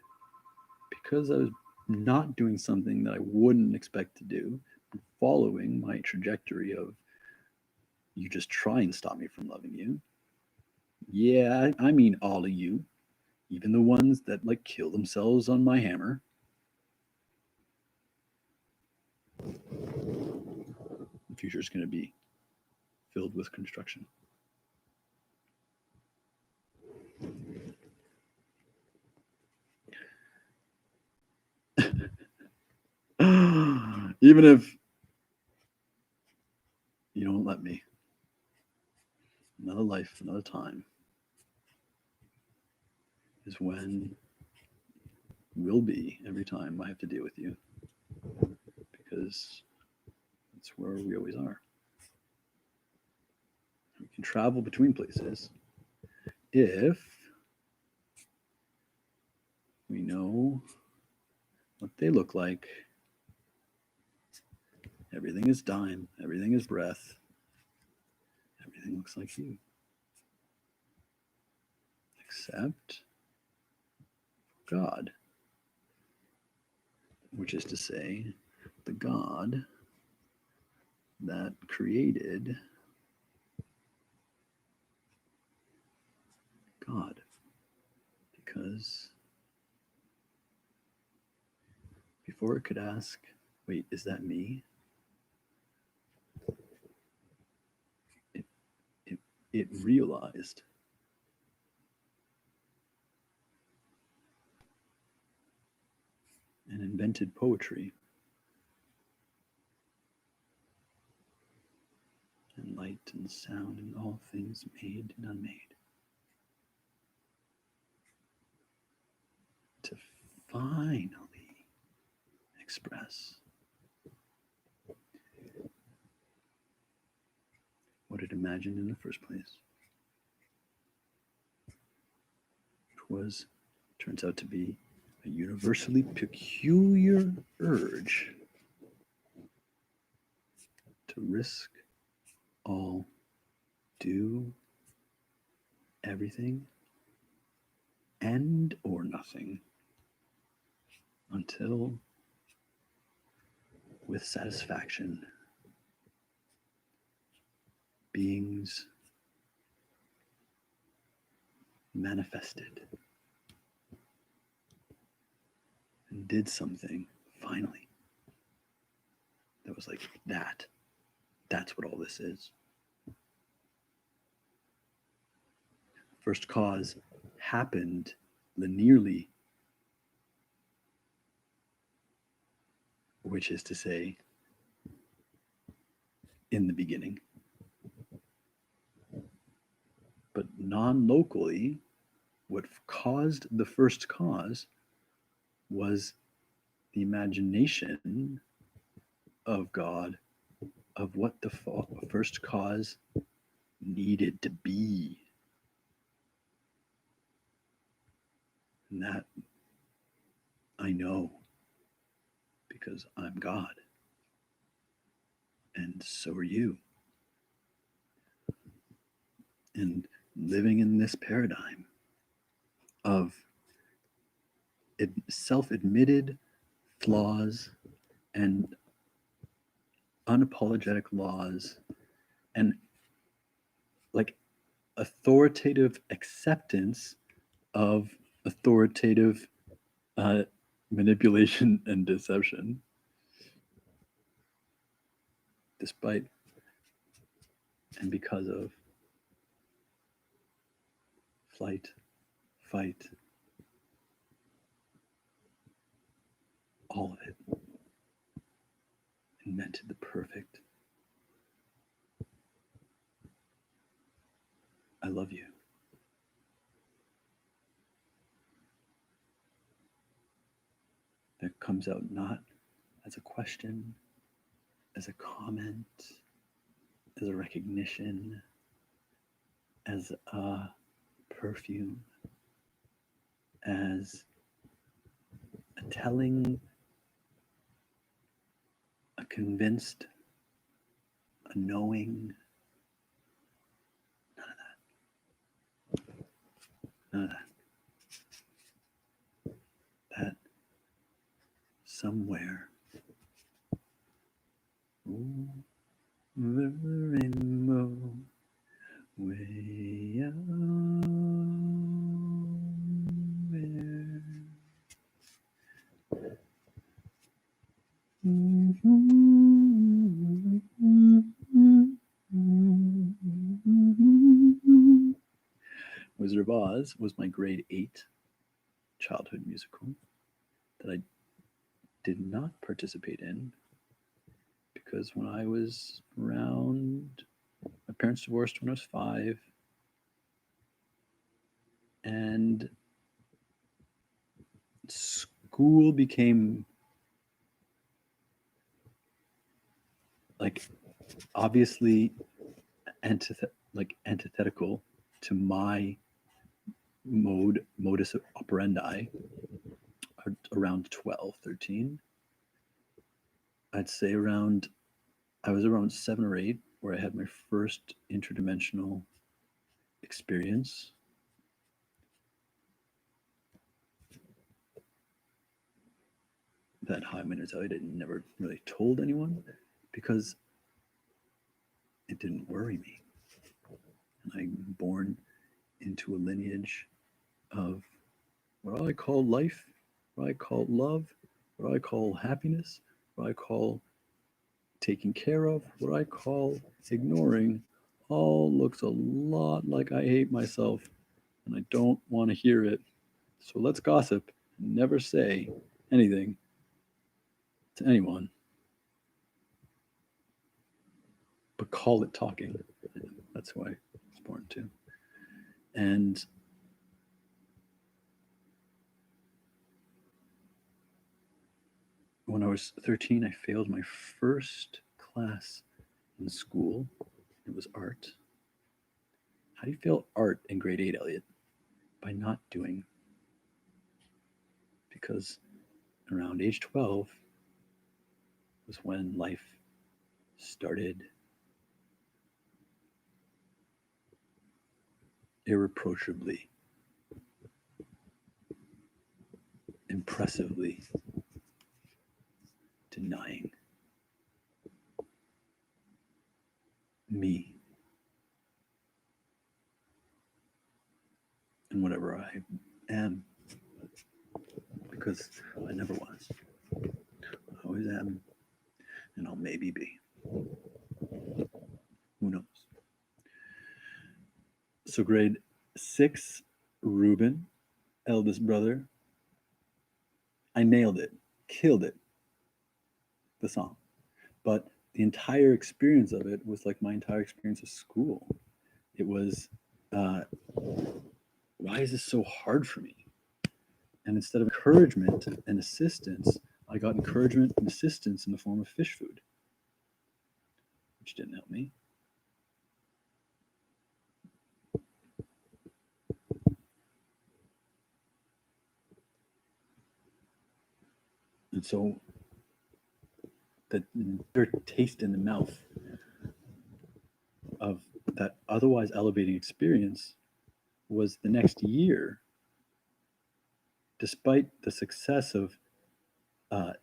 because I was not doing something that I wouldn't expect to do, following my trajectory of you just try and stop me from loving you. Yeah, I mean all of you, even the ones that like kill themselves on my hammer. The future is going to be filled with construction. Even if you don't let me, another life, another time is when will be every time I have to deal with you, because that's where we always are. We can travel between places if we know what they look like. Everything is dime, everything is breath, everything looks like you. Except God, which is to say, the God that created God. Because before it could ask, wait, is that me? It realized and invented poetry and light and sound and all things made and unmade to finally express what it imagined in the first place. It turns out to be a universally peculiar urge to risk all, do everything, and or nothing until, with satisfaction, beings manifested and did something finally that was like that's what all this is. First cause happened linearly, which is to say, in the beginning. But non-locally, what caused the first cause was the imagination of God of what the first cause needed to be. And that I know because I'm God. And so are you. And living in this paradigm of self-admitted flaws and unapologetic laws, and like authoritative acceptance of authoritative manipulation and deception, despite and because of flight, fight, all of it invented the perfect I love you. That comes out not as a question, as a comment, as a recognition, as a perfume, as a telling, a convinced, a knowing. None of that. None of that. That somewhere over the rainbow, way out there. Wizard of Oz was my grade 8 childhood musical that I did not participate in because when I was around, my parents divorced when I was 5, and school became like obviously antithetical to my modus operandi around 12, 13. I'd say I was around 7 or 8 where I had my first interdimensional experience. That high minutes I never really told anyone because it didn't worry me. And I'm born into a lineage of what I call life, what I call love, what I call happiness, what I call taking care of, what I call ignoring, all looks a lot like I hate myself and I don't want to hear it. So let's gossip and never say anything to anyone, but call it talking. That's who I was born to. And when I was 13, I failed my first class in school. It was art. How do you fail art in grade 8, Elliot? By not doing. Because around age 12 was when life started irreproachably, impressively denying me and whatever I am, because I never was. I always am, and I'll maybe be. Who knows? So grade 6, Ruben, eldest brother, I nailed it, killed it, the song. But the entire experience of it was like my entire experience of school. It was, why is this so hard for me? And instead of encouragement and assistance, I got encouragement and assistance in the form of fish food, which didn't help me. And so the bitter taste in the mouth of that otherwise elevating experience was the next year, despite the success of hi,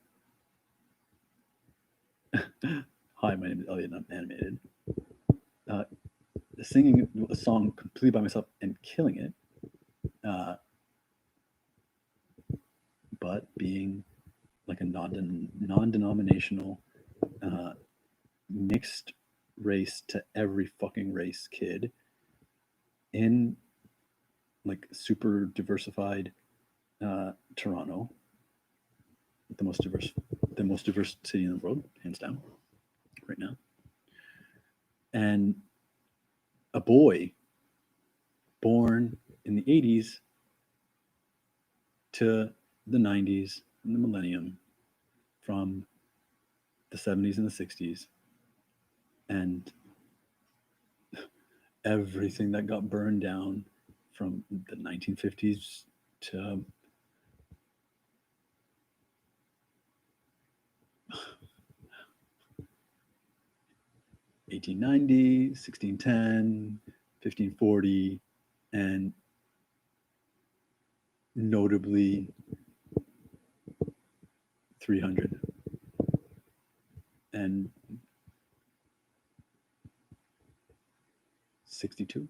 my name is Elliot, I'm animated. singing a song completely by myself and killing it, but being like a non-denominational mixed race to every fucking race kid in like super diversified Toronto, the most diverse city in the world, hands down, right now. And a boy born in the 80s to the 90s and the millennium, from the 70s and the 60s, and everything that got burned down from the 1950s to 1890, 1610, 1540, and notably 300 and 62,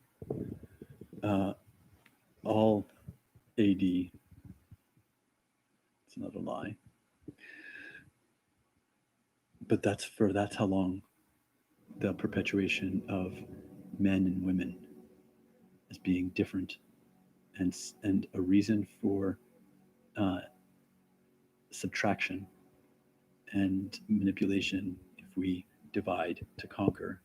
all AD. It's not a lie, but that's how long the perpetuation of men and women as being different and a reason for subtraction and manipulation if we divide to conquer.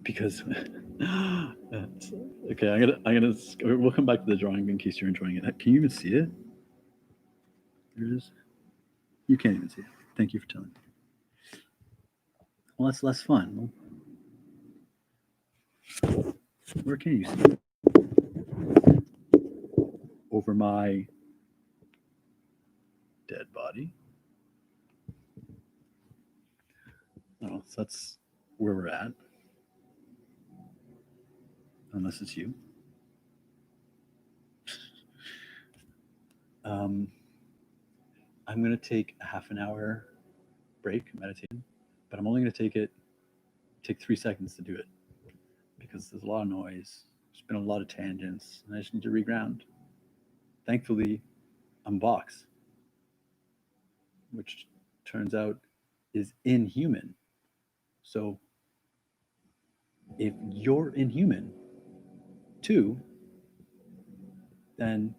Because okay, we'll come back to the drawing in case you're enjoying it. Can you even see it? There it is. You can't even see it. Thank you for telling me. Well, that's less fun. Where can you see it? Over my dead body. Oh, so that's where we're at. Unless it's you. I'm going to take a half an hour break meditating, but I'm only going to take 3 seconds to do it because there's a lot of noise. There's been a lot of tangents, and I just need to reground. Thankfully, I'm Vox, which turns out is inhuman. So if you're inhuman too, then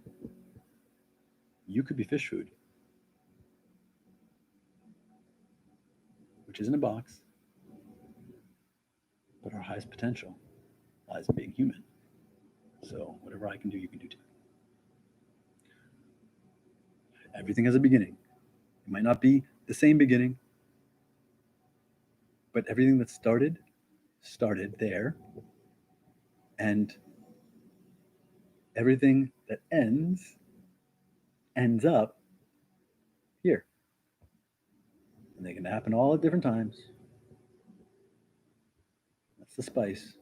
you could be fish food, which isn't a box, but our highest potential lies in being human. So whatever I can do, you can do too. Everything has a beginning. It might not be the same beginning, but everything that started there, and everything that ends up here. And they can happen all at different times. That's the spice.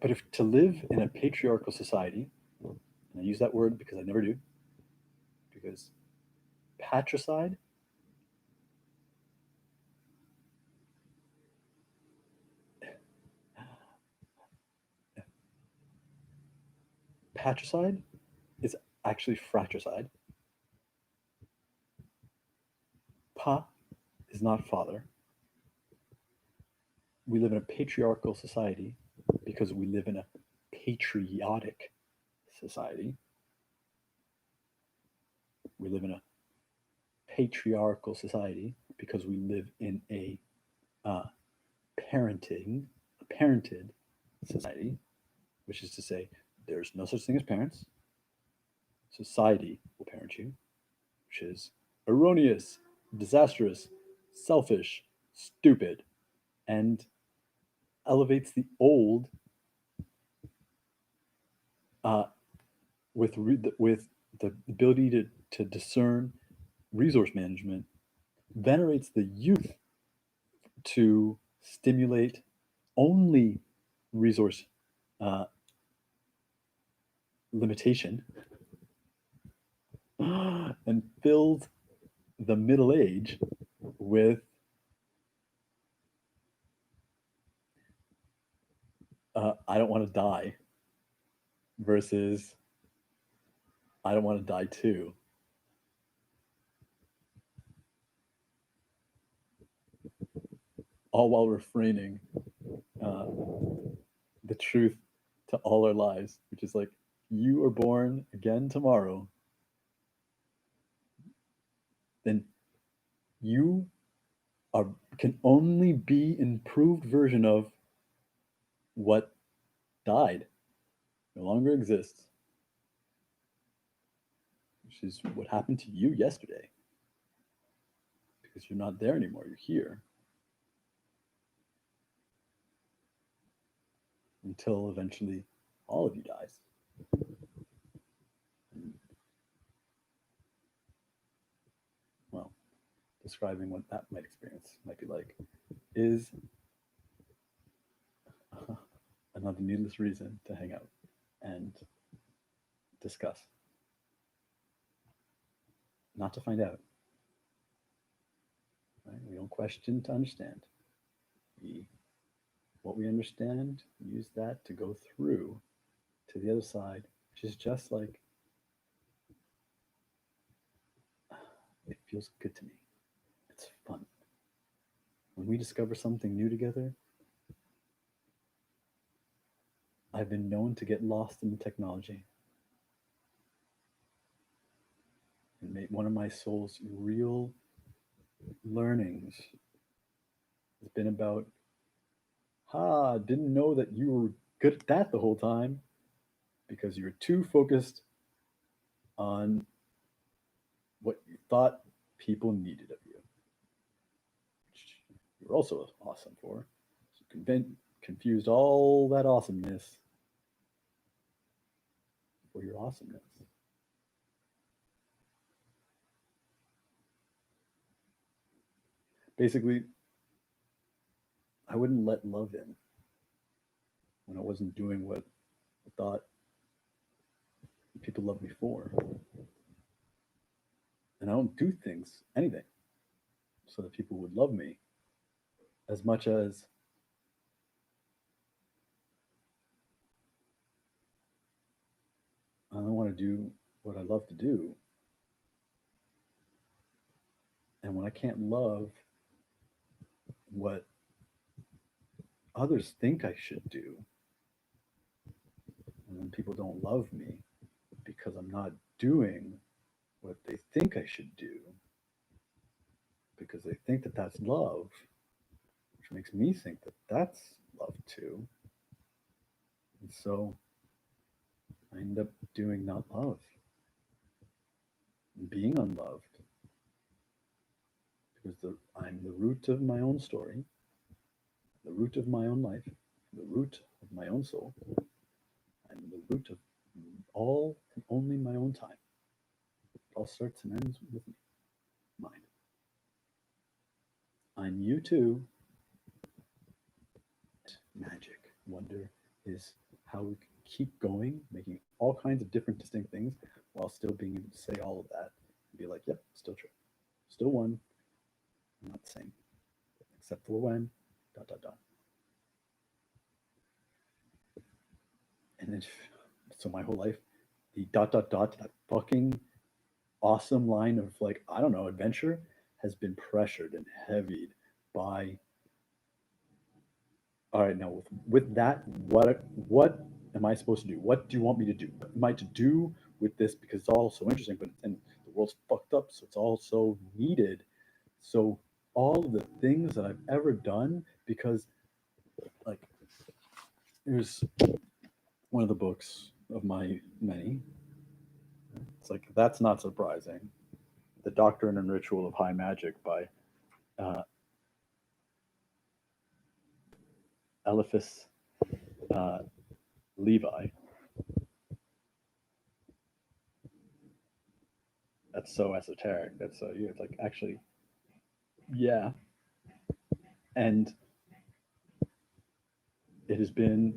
But if to live in a patriarchal society, and I use that word because I never do, because patricide is actually fratricide. Pa is not father. We live in a patriarchal society because we live in a patriotic society. We live in a patriarchal society because we live in a parented society, which is to say, there's no such thing as parents. Society will parent you, which is erroneous, disastrous, selfish, stupid, and elevates the old with the ability to discern resource management, venerates the youth to stimulate only resource uh, limitation and filled the middle age with I don't want to die versus I don't want to die too. All while refraining uh, the truth to all our lives, which is like, you are born again tomorrow, then you are can only be improved version of what died, no longer exists, which is what happened to you yesterday, because you're not there anymore. You're here until eventually all of you dies. And, well, describing what that might experience might be like is another needless reason to hang out and discuss, not to find out. Right? We don't question to understand. What we understand, use that to go through to the other side, which is just like, it feels good to me. It's fun. When we discover something new together, I've been known to get lost in the technology. And one of my soul's real learnings has been about, didn't know that you were good at that the whole time because you were too focused on what you thought people needed of you, which you're also awesome for. So confused all that awesomeness for your awesomeness. Basically, I wouldn't let love in when I wasn't doing what I thought people love me for. And I don't do things, anything, so that people would love me as much as I don't want to do what I love to do. And when I can't love what others think I should do, and when people don't love me because I'm not doing what they think I should do, because they think that that's love, which makes me think that that's love too. And so I end up doing not love, and being unloved, because I'm the root of my own story, the root of my own life, the root of my own soul. I'm the root of all and only my own time. It all starts and ends with me, mine. I'm you too. Magic, wonder is how we keep going, making all kinds of different distinct things while still being able to say all of that and be like, yep, still true. Still one, not the same. Except for when, dot, dot, dot. And then, so my whole life, the dot, dot, dot, that fucking awesome line of like, I don't know, adventure has been pressured and heavied by, all right, now with that, what am I supposed to do? What do you want me to do? What am I to do with this? Because it's all so interesting, but and the world's fucked up, so it's all so needed. So all of the things that I've ever done, because like there's one of the books of my many. It's like, that's not surprising. The Doctrine and Ritual of High Magic by uh, Eliphas uh, Levi. That's so esoteric. That's so you like actually, yeah. And it has been,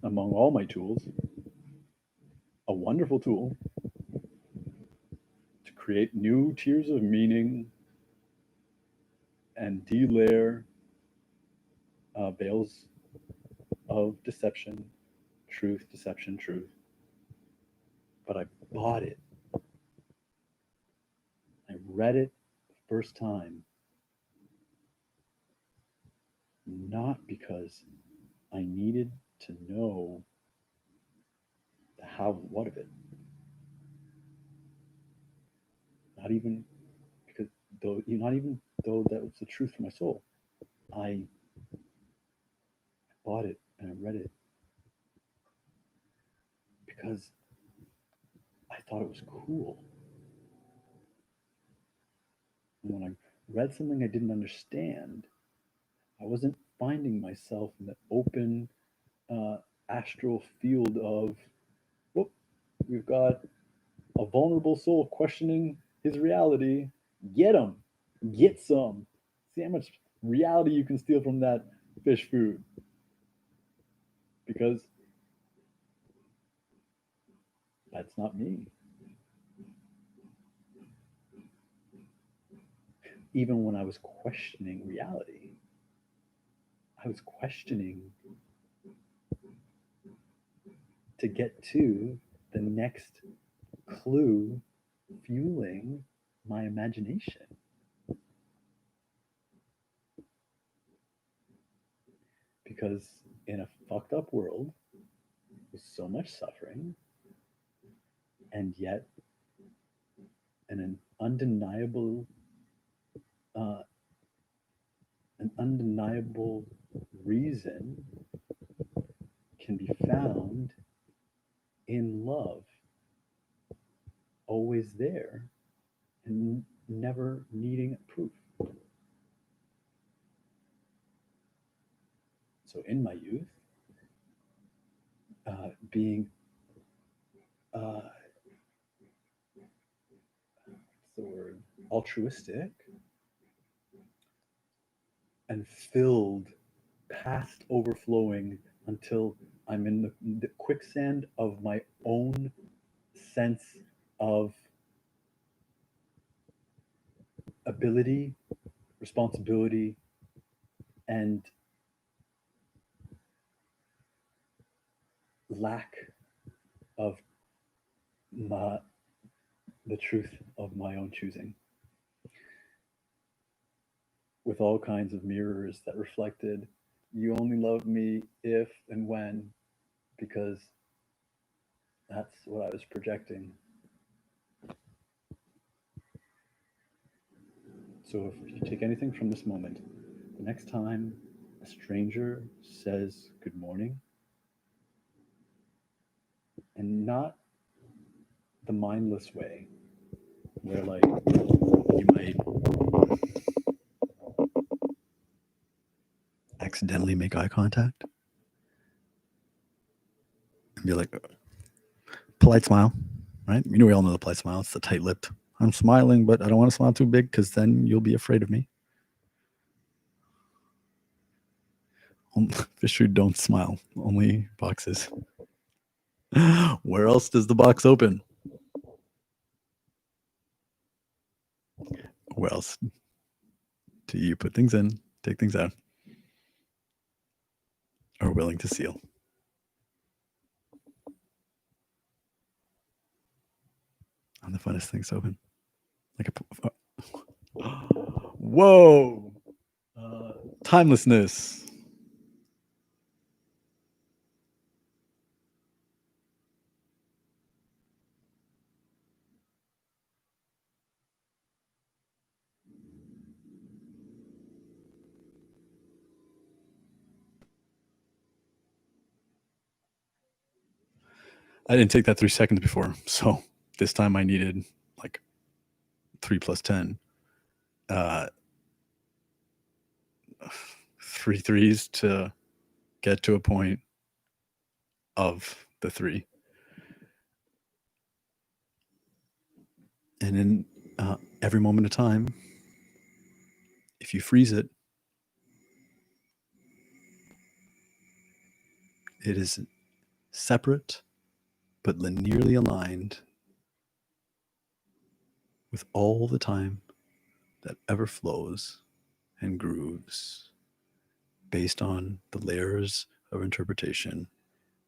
among all my tools, a wonderful tool to create new tiers of meaning and delayer veils of deception, truth, deception, truth. But I bought it. I read it the first time, not because I needed to know the how, what of it. Not even because not even though that was the truth for my soul. I bought it and I read it because I thought it was cool. And when I read something I didn't understand, I wasn't finding myself in the open astral field of, whoop, we've got a vulnerable soul questioning his reality. Get him, get some. See how much reality you can steal from that fish food. Because that's not me. Even when I was questioning reality, I was questioning to get to the next clue fueling my imagination. Because in a fucked up world with so much suffering, and yet an undeniable uh, an undeniable reason can be found in love, always there and never needing proof. So in my youth, being what's the word, altruistic and filled past overflowing until I'm in the quicksand of my own sense of ability, responsibility, and lack of my, the truth of my own choosing, with all kinds of mirrors that reflected, you only love me if and when, because that's what I was projecting. So if you take anything from this moment, the next time a stranger says good morning, and not the mindless way, where like you might accidentally make eye contact and be like, polite smile, right? You know, we all know the polite smile. It's the tight-lipped. I'm smiling, but I don't want to smile too big because then you'll be afraid of me. Fish food don't smile, only boxes. Where else does the box open? Where else do you put things in, take things out, or willing to seal? And the funnest things open. Like a whoa, timelessness. I didn't take that 3 seconds before, so this time I needed like 3 plus 10. 3 threes to get to a point of the 3. And in every moment of time, if you freeze it, It is separate but linearly aligned with all the time that ever flows and grooves based on the layers of interpretation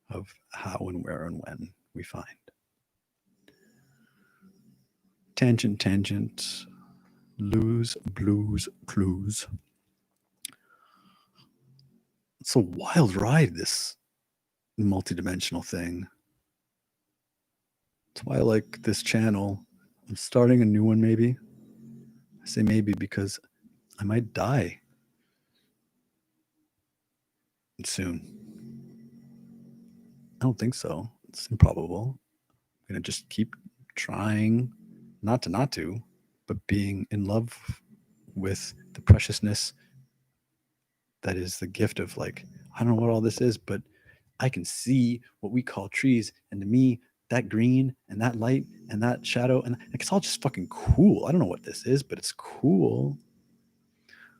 of how and where and when we find. Tangent, tangent, lose, blues, clues. It's a wild ride, this multidimensional thing. That's why I like this channel. I'm starting a new one, maybe. I say maybe because I might die soon. I don't think so. It's improbable. I'm going to just keep trying not to, but being in love with the preciousness that is the gift of, like, I don't know what all this is, but I can see what we call trees. And to me, that green and that light and that shadow, and it's all just fucking cool. I don't know what this is, but it's cool.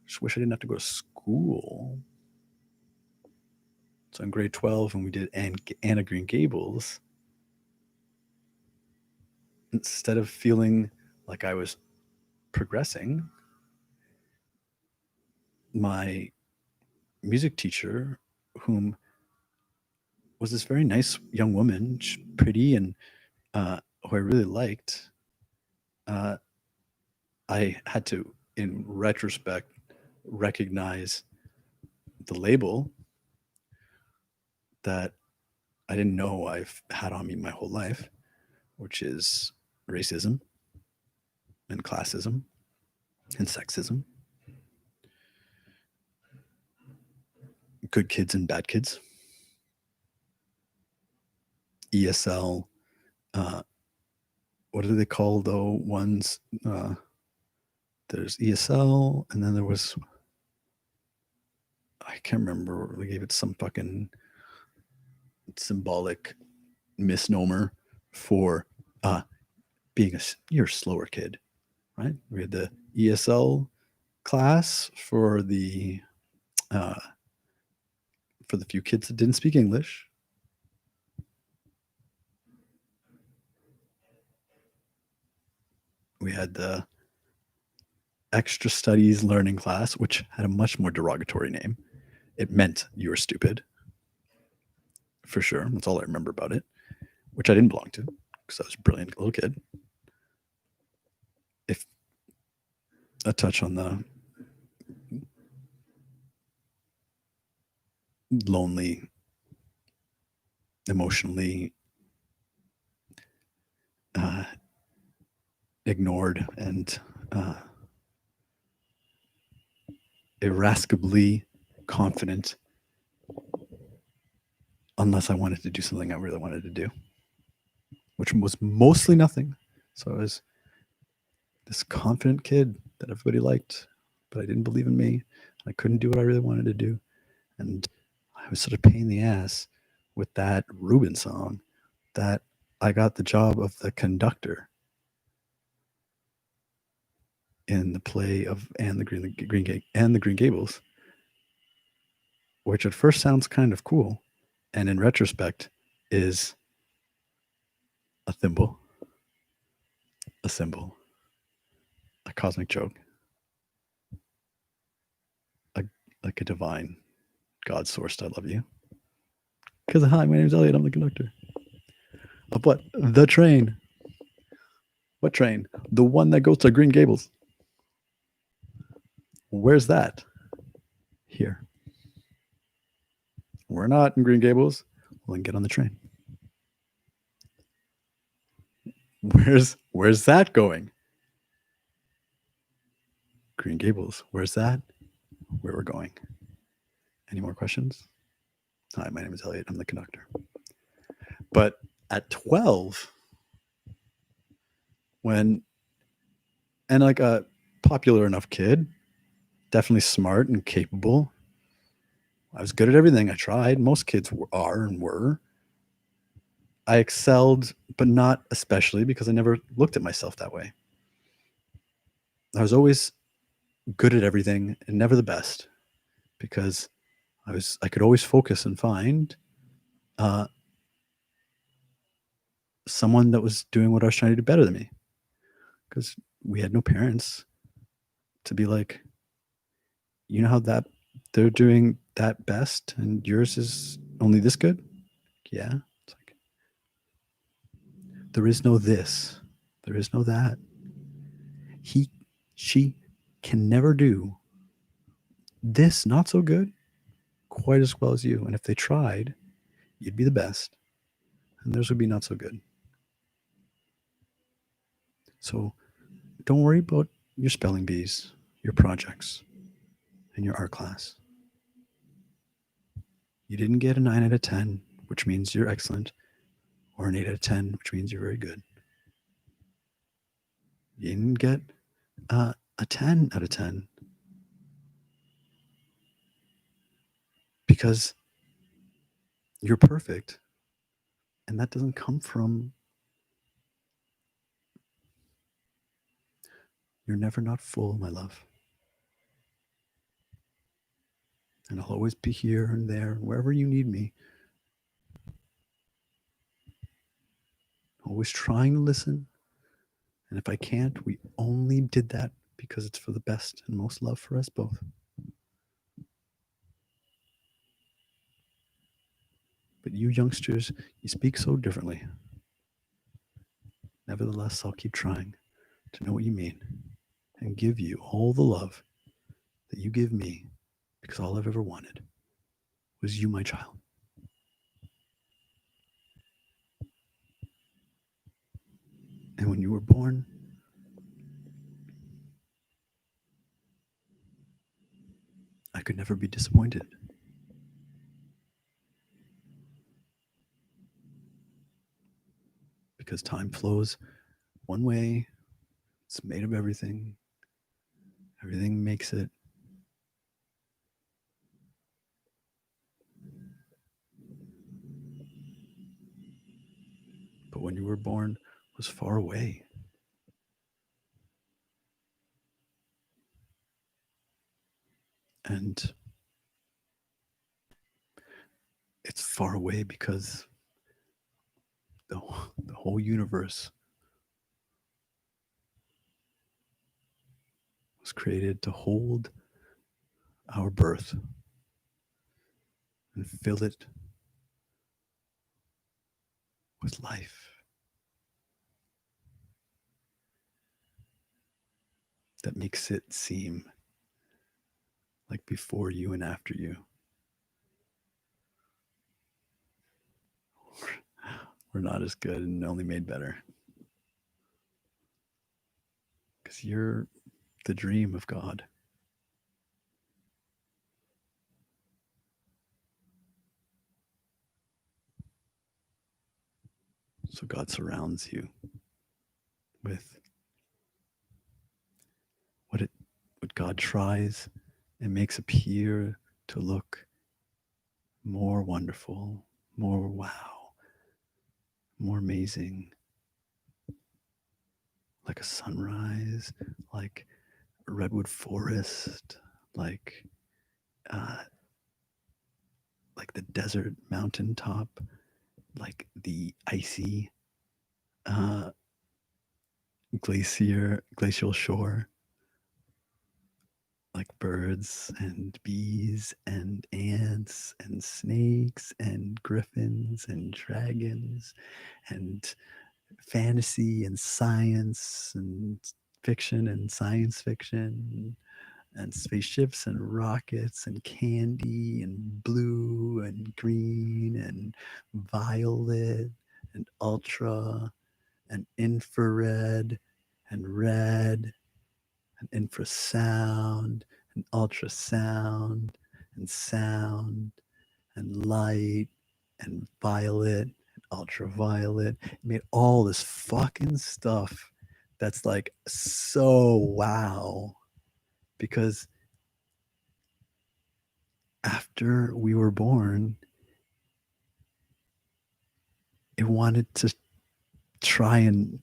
Just wish I didn't have to go to school. So in grade 12, when we did Anna Green Gables, instead of feeling like I was progressing, my music teacher, whom was this very nice young woman, pretty, and who I really liked, I had to, in retrospect, recognize the label that I didn't know I've had on me my whole life, which is racism and classism and sexism, good kids and bad kids, ESL, what do they call the ones? There's ESL, and then there was, I can't remember, they gave it some fucking symbolic misnomer for being you're a slower kid, right? We had the ESL class for the few kids that didn't speak English. We had the extra studies learning class, which had a much more derogatory name. It meant you were stupid, for sure. That's all I remember about it, which I didn't belong to because I was a brilliant little kid. If a touch on the lonely, emotionally ignored, and irascibly confident, unless I wanted to do something I really wanted to do, which was mostly nothing. So I was this confident kid that everybody liked, but I didn't believe in me. I couldn't do what I really wanted to do. And I was such a pain in the ass with that Reuben song that I got the job of the conductor in the play of Anne the Green Gables, which at first sounds kind of cool, and in retrospect is a thimble, a symbol, a cosmic joke, like a divine God sourced I love you. Because hi, my name's Elliot, I'm the conductor. Of what? The train. What train? The one that goes to Green Gables. Where's that? Here. We're not in Green Gables. Well, then get on the train. Where's that going? Green Gables. Where's that? Where we're going. Any more questions? Hi, my name is Elliot. I'm the conductor. But at 12, and like a popular enough kid, definitely smart and capable. I was good at everything I tried. Most kids are and were. I excelled, but not especially, because I never looked at myself that way. I was always good at everything and never the best, because I could always focus and find someone that was doing what I was trying to do better than me, because we had no parents to be like, you know how that they're doing that best and yours is only this good? Yeah. It's like, there is no this, there is no that. He, she can never do this not so good quite as well as you. And if they tried, you'd be the best, and theirs would be not so good. So don't worry about your spelling bees, your projects, and your art class. You didn't get a 9 out of 10, which means you're excellent, or an 8 out of 10, which means you're very good. You didn't get a 10 out of 10 because you're perfect. And that doesn't come from, you're never not full, my love. And I'll always be here and there, wherever you need me. Always trying to listen. And if I can't, we only did that because it's for the best and most love for us both. But you youngsters, you speak so differently. Nevertheless, I'll keep trying to know what you mean and give you all the love that you give me, because all I've ever wanted was you, my child. And when you were born, I could never be disappointed. Because time flows one way, it's made of everything, everything makes it. But when you were born, it was far away. And it's far away because the, the whole universe was created to hold our birth and fill it with life that makes it seem like before you and after you. We're not as good and only made better. Because you're the dream of God. So God surrounds you with what God tries and makes appear to look more wonderful, more wow, more amazing, like a sunrise, like a redwood forest, uh, like the desert mountaintop, like the icy uh, glacial shore, like birds and bees and ants and snakes and griffins and dragons and fantasy and science and fiction and science fiction and spaceships and rockets and candy and blue and green and violet and ultra and infrared and red and infrasound and ultrasound and sound and light and violet and ultraviolet. It made all this fucking stuff that's like so wow. Because after we were born, it wanted to try and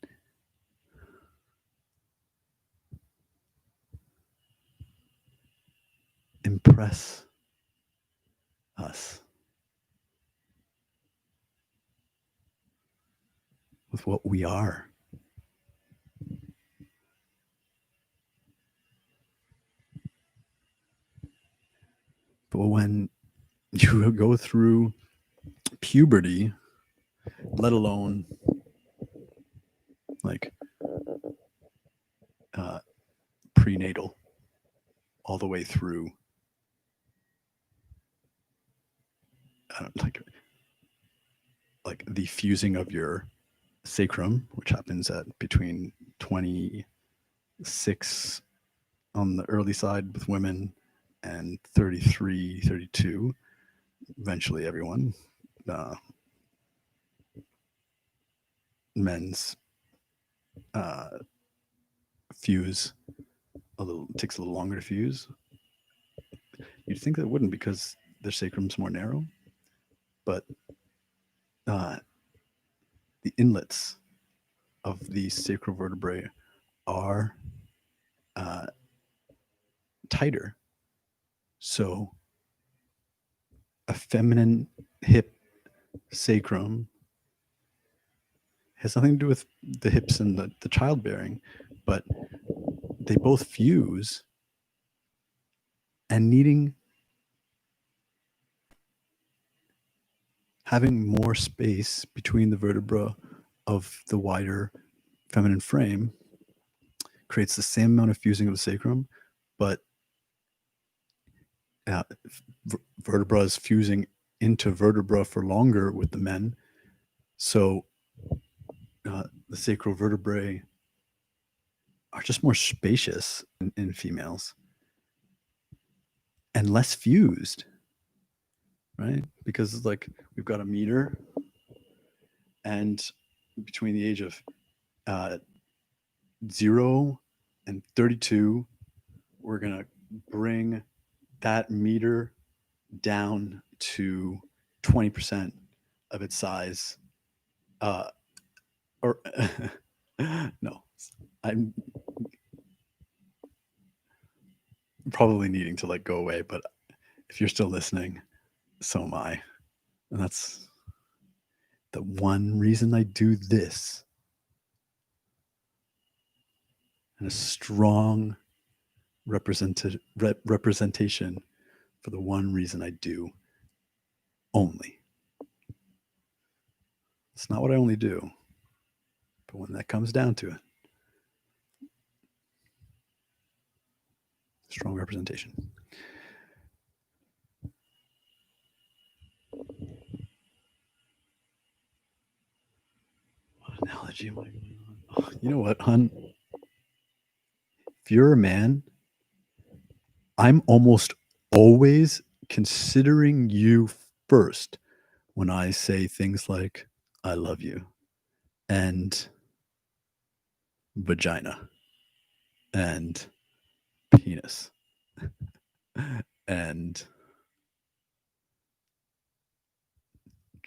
impress us. with what we are. But when you go through puberty, let alone like prenatal, all the way through like the fusing of your sacrum, which happens at between 26 on the early side with women and 33, 32. Eventually, everyone, men's fuse takes a little longer to fuse. You'd think that it wouldn't because their sacrum's more narrow, but the inlets of the sacral vertebrae are tighter. So a feminine hip sacrum has nothing to do with the hips and the childbearing, but they both fuse, and having more space between the vertebra of the wider feminine frame creates the same amount of fusing of the sacrum, but vertebra is fusing into vertebra for longer with the men. So the sacral vertebrae are just more spacious in females and less fused, right? Because like we've got a meter, and between the age of 0 and 32, we're going to bring that meter down to 20% of its size. Or no, I'm probably needing to like go away, but if you're still listening, so am I. And that's the one reason I do this. And a strong representation for the one reason I do only. It's not what I only do, but when that comes down to it, strong representation. What analogy am I going on? You know what, hun? If you're a man, I'm almost always considering you first when I say things like, I love you, and vagina, and penis, and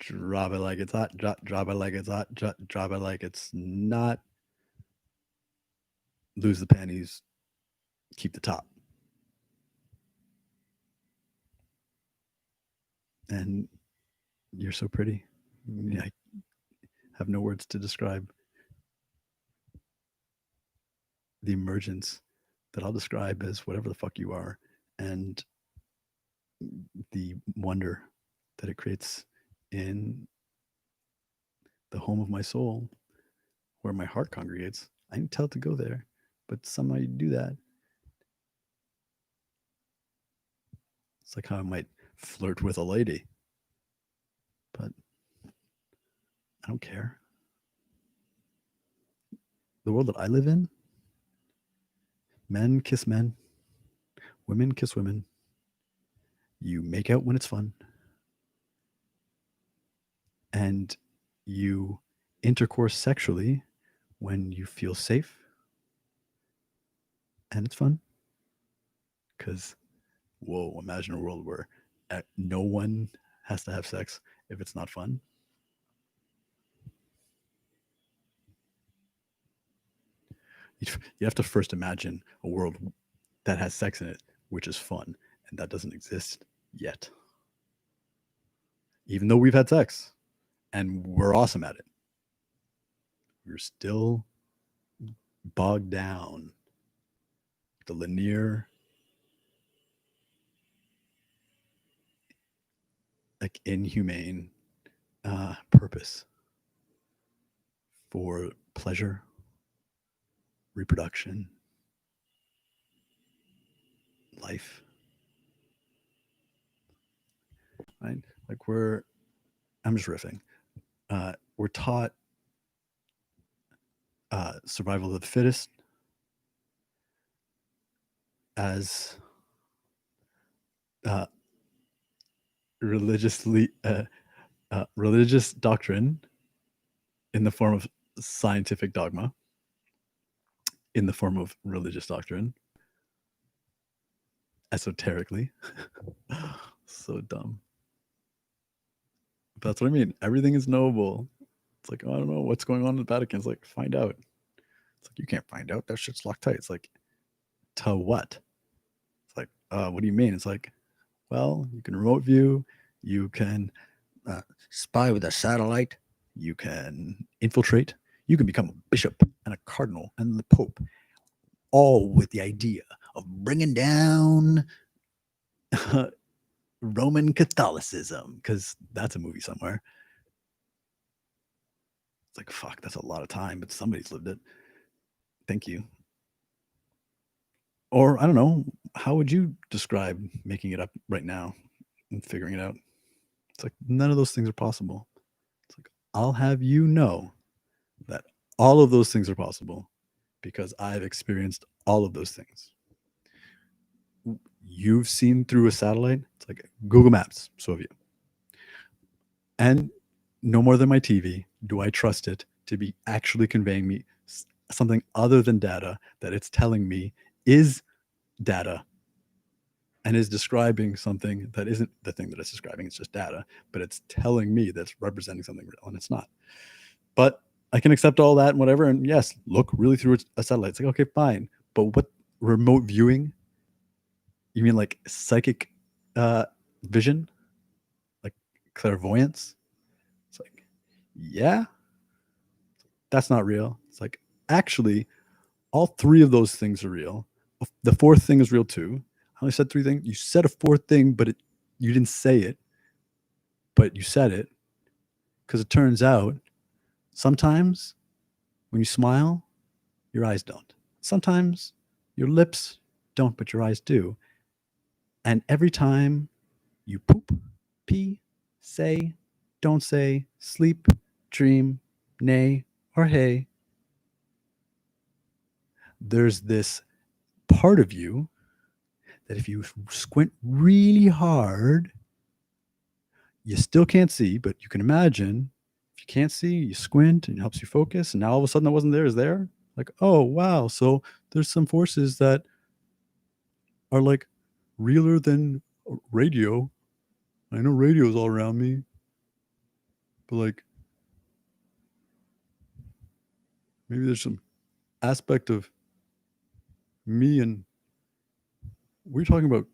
drop it like it's hot, drop it like it's hot, drop it like it's not, lose the panties, keep the top. And you're so pretty. I have no words to describe the emergence that I'll describe as whatever the fuck you are, and the wonder that it creates in the home of my soul, where my heart congregates. I didn't tell it to go there, but somehow you do that. It's like how I might flirt with a lady, but I don't care. The world that I live in, men kiss men, women kiss women. You make out when it's fun, and you intercourse sexually when you feel safe and it's fun. Because, whoa, imagine a world where no one has to have sex if it's not fun. You have to first imagine a world that has sex in it, which is fun, and that doesn't exist yet. Even though we've had sex and we're awesome at it. We were still bogged down the linear, like inhumane purpose for pleasure, reproduction, life. Right? Like I'm just riffing. We're taught survival of the fittest as religious doctrine in the form of scientific dogma, in the form of religious doctrine, esoterically. So dumb. But that's what I mean. Everything is knowable. It's like, oh, I don't know what's going on in the Vatican. It's like, find out. It's like, you can't find out. That shit's locked tight. It's like, to what? It's like, what do you mean? It's like, well, you can remote view. You can spy with a satellite. You can infiltrate. You can become a bishop and a cardinal and the Pope, all with the idea of bringing down Roman Catholicism, because that's a movie somewhere. It's like, fuck, that's a lot of time, but somebody's lived it. Thank you. Or I don't know, how would you describe making it up right now and figuring it out? It's like, none of those things are possible. It's like, I'll have you know that all of those things are possible because I've experienced all of those things. You've seen through a satellite. It's like Google Maps, so have you. And no more than my TV do I trust it to be actually conveying me something other than data that it's telling me is data and is describing something that isn't the thing that it's describing. It's just data, but it's telling me that's representing something real, and it's not. But I can accept all that and whatever, and yes, look really through a satellite. It's like, okay, fine. But what remote viewing? You mean like psychic vision? Like clairvoyance? It's like, yeah, that's not real. It's like, actually, all three of those things are real. The fourth thing is real too. I only said three things. You said a fourth thing, but you didn't say it, but you said it. Because it turns out sometimes when you smile, your eyes don't. Sometimes your lips don't, but your eyes do. And every time you poop, pee, say, don't say, sleep, dream, nay, or hey, there's this part of you that if you squint really hard, you still can't see, but you can imagine. If you can't see, you squint and it helps you focus. And now all of a sudden that wasn't there is there. Like, oh, wow. So there's some forces that are like realer than radio. I know radio's all around me, but like maybe there's some aspect of me and we're talking about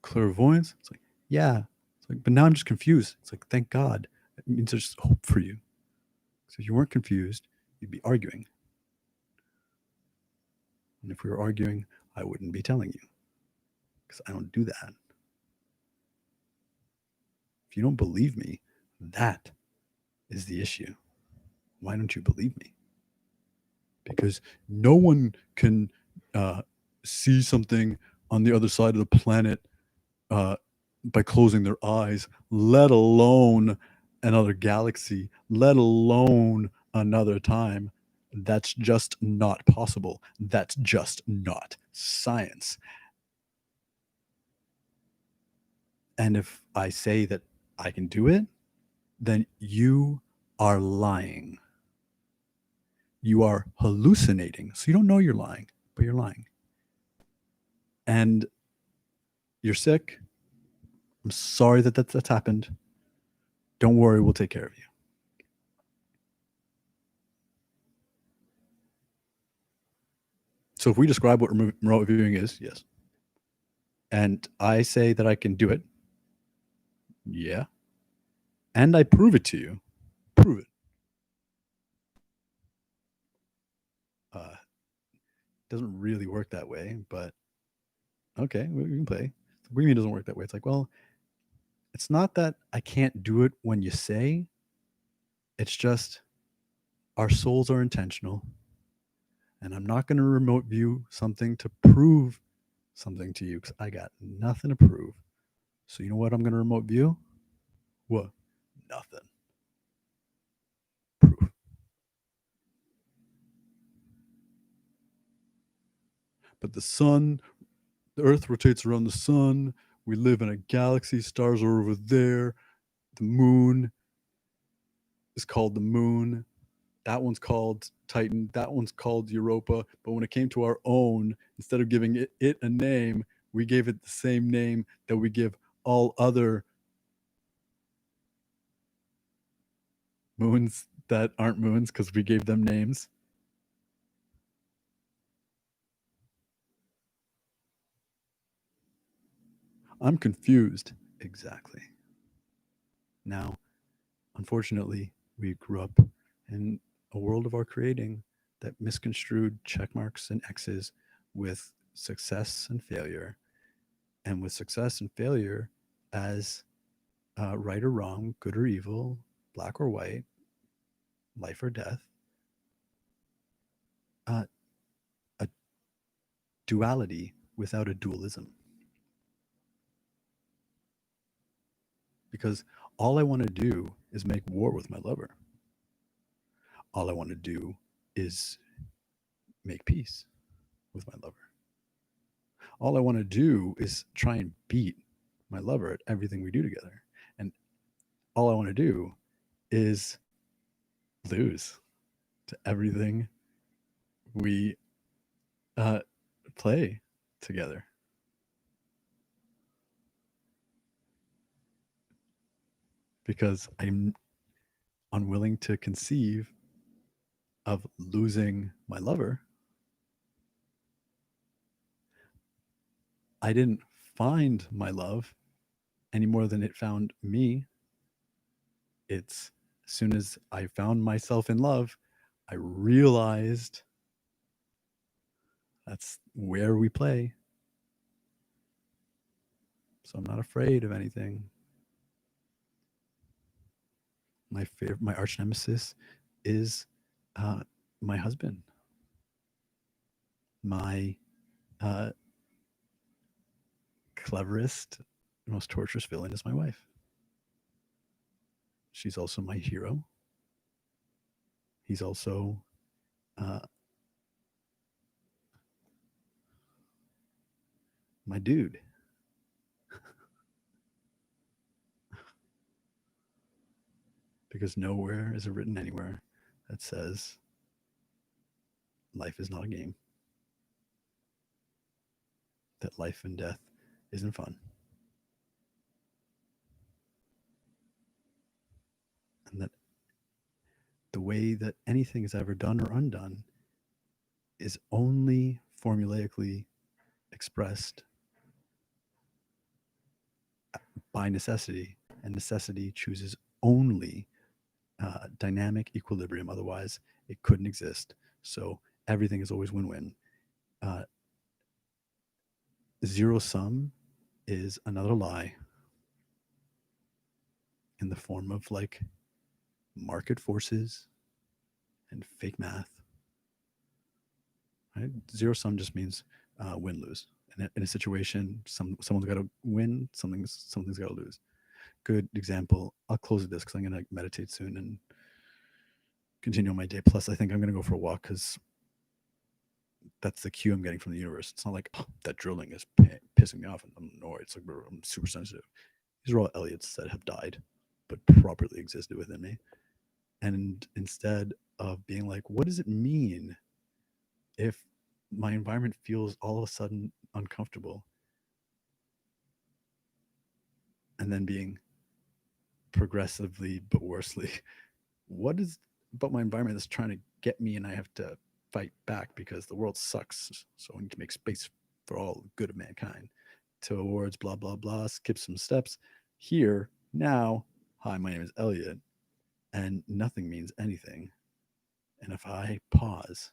clairvoyance. It's like, yeah. It's like, but now I'm just confused. It's like, thank God. It means there's hope for you. So if you weren't confused, you'd be arguing. And if we were arguing, I wouldn't be telling you because I don't do that. If you don't believe me, that is the issue. Why don't you believe me? Because no one can see something on the other side of the planet by closing their eyes, let alone another galaxy, let alone another time. That's just not possible. That's just not science. And if I say that I can do it, then you are lying. You are hallucinating. So you don't know you're lying, but you're lying. And you're sick. I'm sorry that that's happened. Don't worry, we'll take care of you. So if we describe what remote viewing is, yes. And I say that I can do it, yeah. And I prove it to you, prove it. doesn't really work that way, but okay, we can play. What do you mean it doesn't work that way? It's like, well, it's not that I can't do it when you say, it's just our souls are intentional, and I'm not going to remote view something to prove something to you because I got nothing to prove. So you know what I'm going to remote view? What? Nothing. Proof. But the Earth rotates around the sun. We live in a galaxy. Stars are over there. The moon is called the moon. That one's called Titan. That one's called Europa. But when it came to our own, instead of giving it a name, we gave it the same name that we give all other moons that aren't moons because we gave them names. I'm confused. Exactly. Now, unfortunately, we grew up in a world of our creating that misconstrued check marks and X's with success and failure, and with success and failure as right or wrong, good or evil, black or white, life or death, uh, a duality without a dualism. Because all I want to do is make war with my lover. All I want to do is make peace with my lover. All I want to do is try and beat my lover at everything we do together. And all I want to do is lose to everything we uh, play together. Because I'm unwilling to conceive of losing my lover. I didn't find my love any more than it found me. It's as soon as I found myself in love, I realized that's where we play. So I'm not afraid of anything. My arch nemesis is my husband. My uh, cleverest, most torturous villain is my wife. She's also my hero. He's also uh, my dude. Because nowhere is it written anywhere that says life is not a game, that life and death isn't fun, and that the way that anything is ever done or undone is only formulaically expressed by necessity, and necessity chooses only dynamic equilibrium. Otherwise, it couldn't exist. So everything is always win-win. Uh, Zero sum is another lie in the form of like market forces and fake math. Right? Zero sum just means win lose. In a situation, someone's got to win, something's got to lose. Good example. I'll close with this because I'm going to meditate soon and continue on my day. Plus, I think I'm going to go for a walk because that's the cue I'm getting from the universe. It's not like, oh, that drilling is pissing me off and I'm annoyed. It's like I'm super sensitive. These are all Elliots that have died, but properly existed within me. And instead of being like, what does it mean if my environment feels all of a sudden uncomfortable? And then being progressively but worsely, what is about my environment that's trying to get me and I have to fight back because the world sucks. So we need to make space for all good of mankind. Towards blah, blah, blah, skip some steps. Here, now, hi, my name is Elliot, and nothing means anything. And if I pause,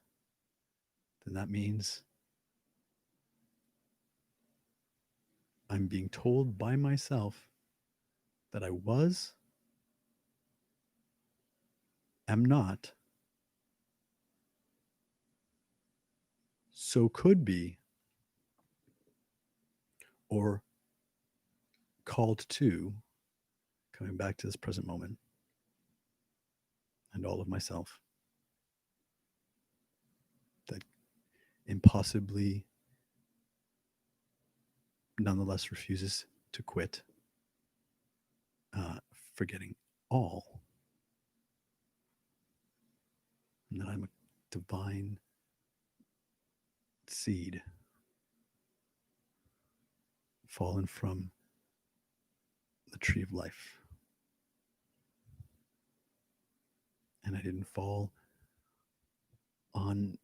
then that means I'm being told by myself that I was, am not, so could be, or called to, coming back to this present moment and all of myself, that impossibly nonetheless refuses to quit, uh, forgetting all, and that I'm a divine seed fallen from the tree of life. And I didn't fall on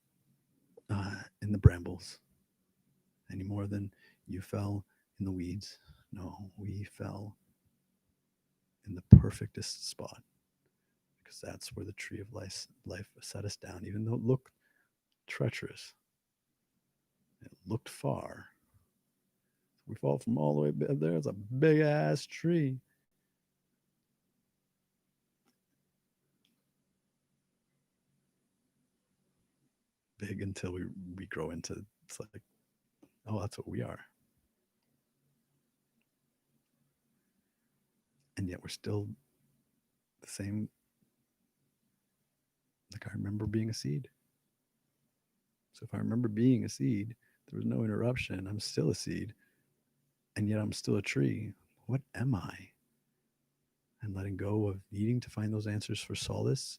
in the brambles any more than you fell in the weeds. No, we fell in the perfectest spot because that's where the tree of life set us down, even though it looked treacherous. It looked far. We fall from all the way up there. It's a big ass tree. Big until we grow into it's like, oh, that's what we are. And yet we're still the same. Like I remember being a seed. So if I remember being a seed, there was no interruption. I'm still a seed, and yet I'm still a tree. What am I? And letting go of needing to find those answers for solace,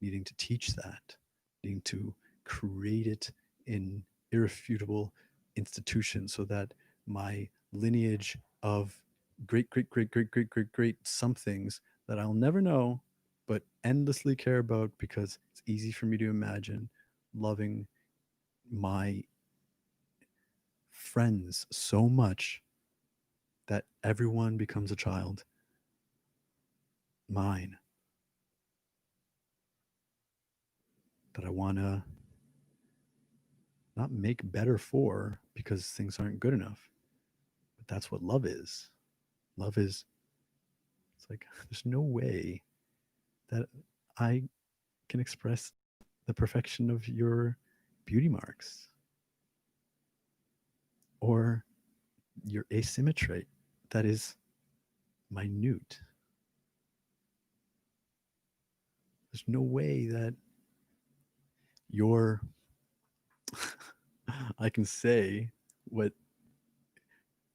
needing to teach that, needing to create it in irrefutable institutions so that my lineage of great, great, great, great, great, great, great somethings that I'll never know, but endlessly care about because it's easy for me to imagine loving my friends so much that everyone becomes a child, mine, that I want to not make better for because things aren't good enough. But that's what love is. Love is, it's like, there's no way that I can express the perfection of your beauty marks or your asymmetry that is minute. There's no way that your, I can say what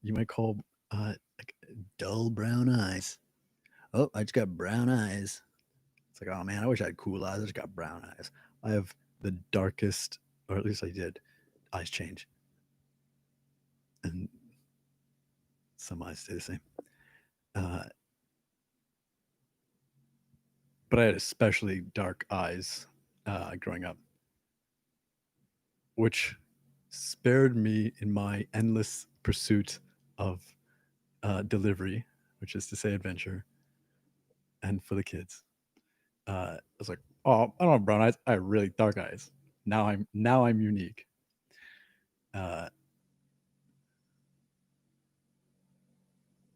you might call like dull brown eyes. Oh, I just got brown eyes. It's like, oh man, I wish I had cool eyes. I just got brown eyes. I have the darkest, or at least I did, eyes change. And some eyes stay the same. Uh, but I had especially dark eyes growing up, which spared me in my endless pursuit of delivery, which is to say adventure, and for the kids. I was like, oh, I don't have brown eyes. I have really dark eyes. Now I'm unique. Uh,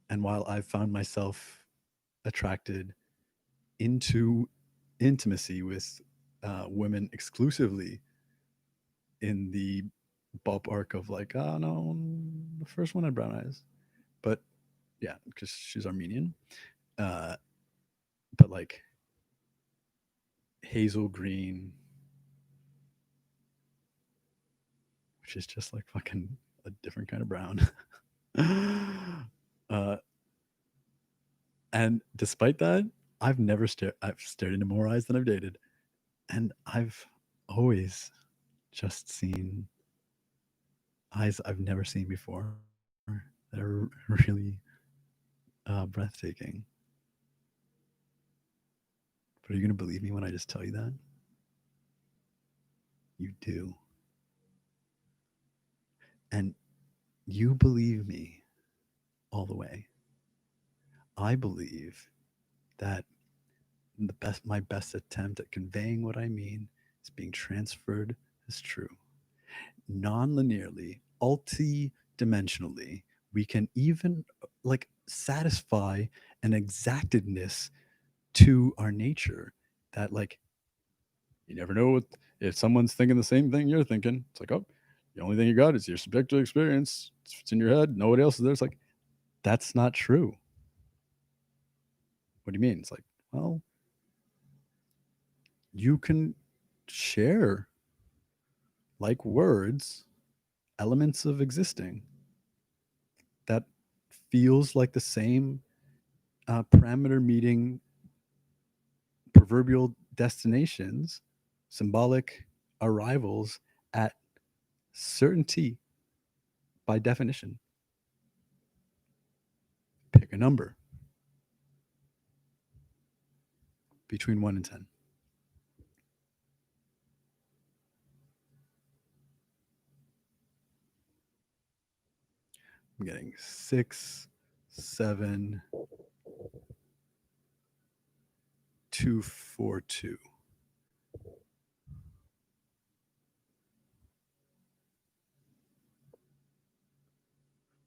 and while I found myself attracted into intimacy with women exclusively in the ballpark of like, oh no, the first one had brown eyes, but yeah, because she's Armenian. Uh, but like hazel green, which is just like fucking a different kind of brown. uh, and despite that, I've stared into more eyes than I've dated, and I've always just seen eyes I've never seen before that are really breathtaking. But are you going to believe me when I just tell you that? You do. And you believe me all the way. I believe that my best attempt at conveying what I mean is being transferred as true. Non-linearly, multi-dimensionally, We can even like satisfy an exactedness to our nature that like you never know what, if someone's thinking the same thing you're thinking. It's like, oh, the only thing you got is your subjective experience. It's in your head. Nobody else is there. It's like, that's not true. What do you mean? It's like, well, you can share, like words, elements of existing that feels like the same parameter meeting proverbial destinations, symbolic arrivals at certainty by definition. Pick a number between 1 and 10. I'm getting 6, 7, 2, 4, 2.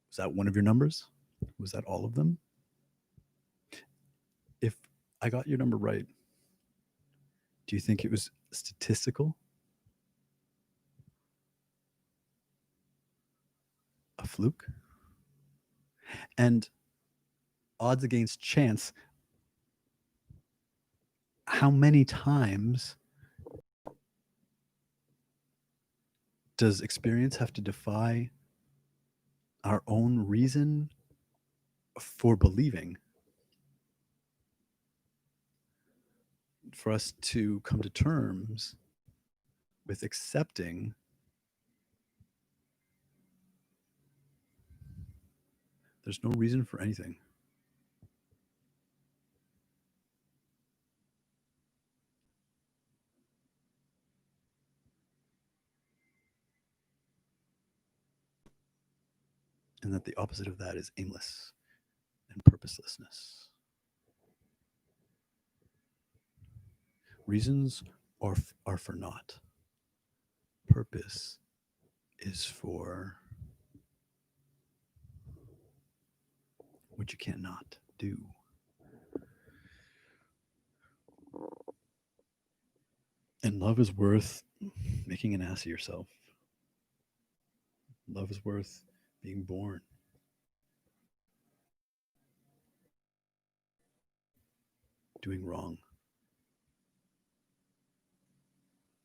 Was that one of your numbers? Was that all of them? If I got your number right, do you think it was statistical? A fluke? And odds against chance, how many times does experience have to defy our own reason for believing for us to come to terms with accepting there's no reason for anything? And that the opposite of that is aimless and purposelessness. Reasons are for naught. Purpose is for what you cannot do. And love is worth making an ass of yourself. Love is worth being born. Doing wrong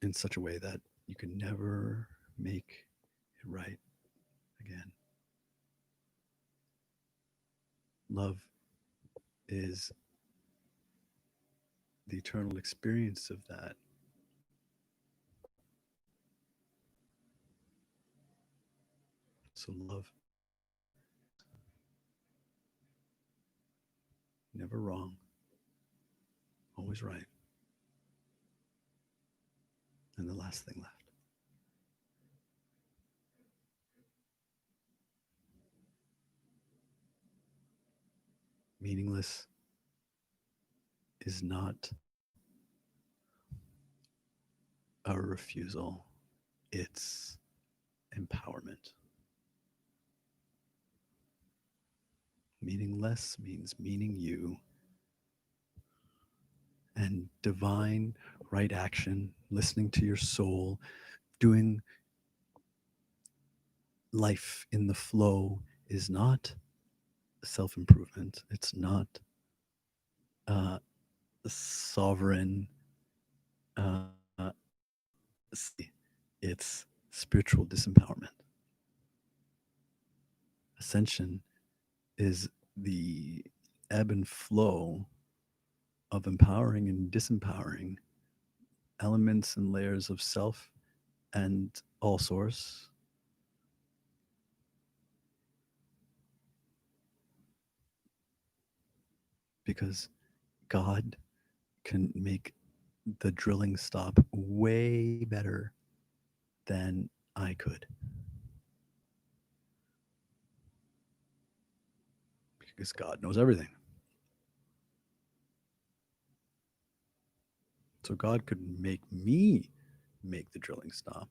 in such a way that you can never make it right again. Love is the eternal experience of that. So love, never wrong, always right. And the last thing left. Meaningless is not a refusal, it's empowerment. Meaningless means meaning you, and divine right action, listening to your soul, doing life in the flow is not self improvement. It's not sovereign. Uh, it's spiritual disempowerment. Ascension is the ebb and flow of empowering and disempowering elements and layers of self and all source. Because God can make the drilling stop way better than I could. Because God knows everything. So God could make me make the drilling stop.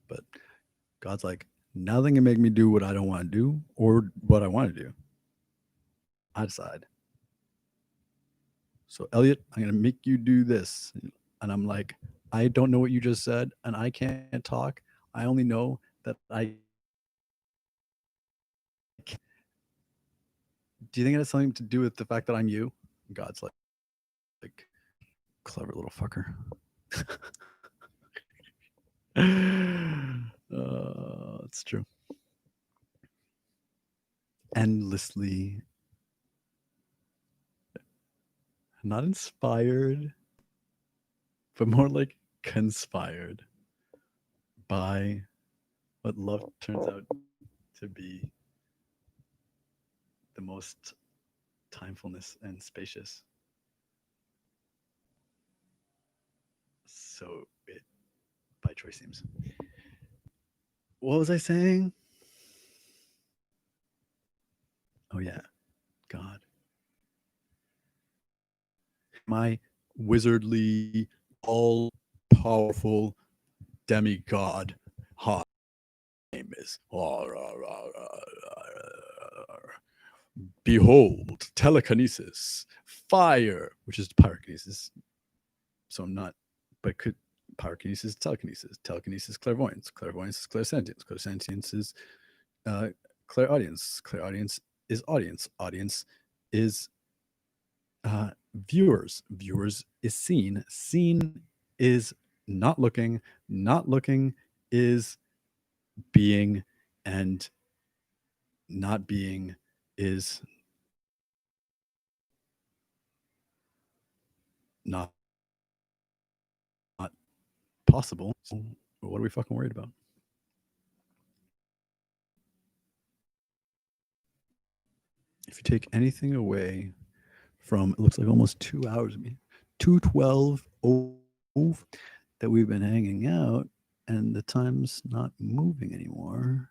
But God's like, Nothing can make me do what I don't want to do or what I want to do. I decide. So, Elliot, I'm going to make you do this. And I'm like, I don't know what you just said, and I can't talk. I only know that I. Do you think it has something to do with the fact that I'm you? God's like clever little fucker. It's true. Endlessly, not inspired, but more like conspired by what love turns out to be the most timefulness and spacious. So it by choice seems. What was I saying? Oh yeah, God. My wizardly, all powerful demigod. Hi, name is. Behold, telekinesis, fire, which is pyrokinesis. So not, but could pyrokinesis, telekinesis, clairvoyance, clairvoyance is clairsentience, clairsentience is clairaudience, clairaudience is audience, audience is viewers, viewers is seen, seen is not looking is being, and not being is not possible. So what are we fucking worried about? If you take anything away from, it looks like almost 2 hours, 2:12 that we've been hanging out, and the time's not moving anymore.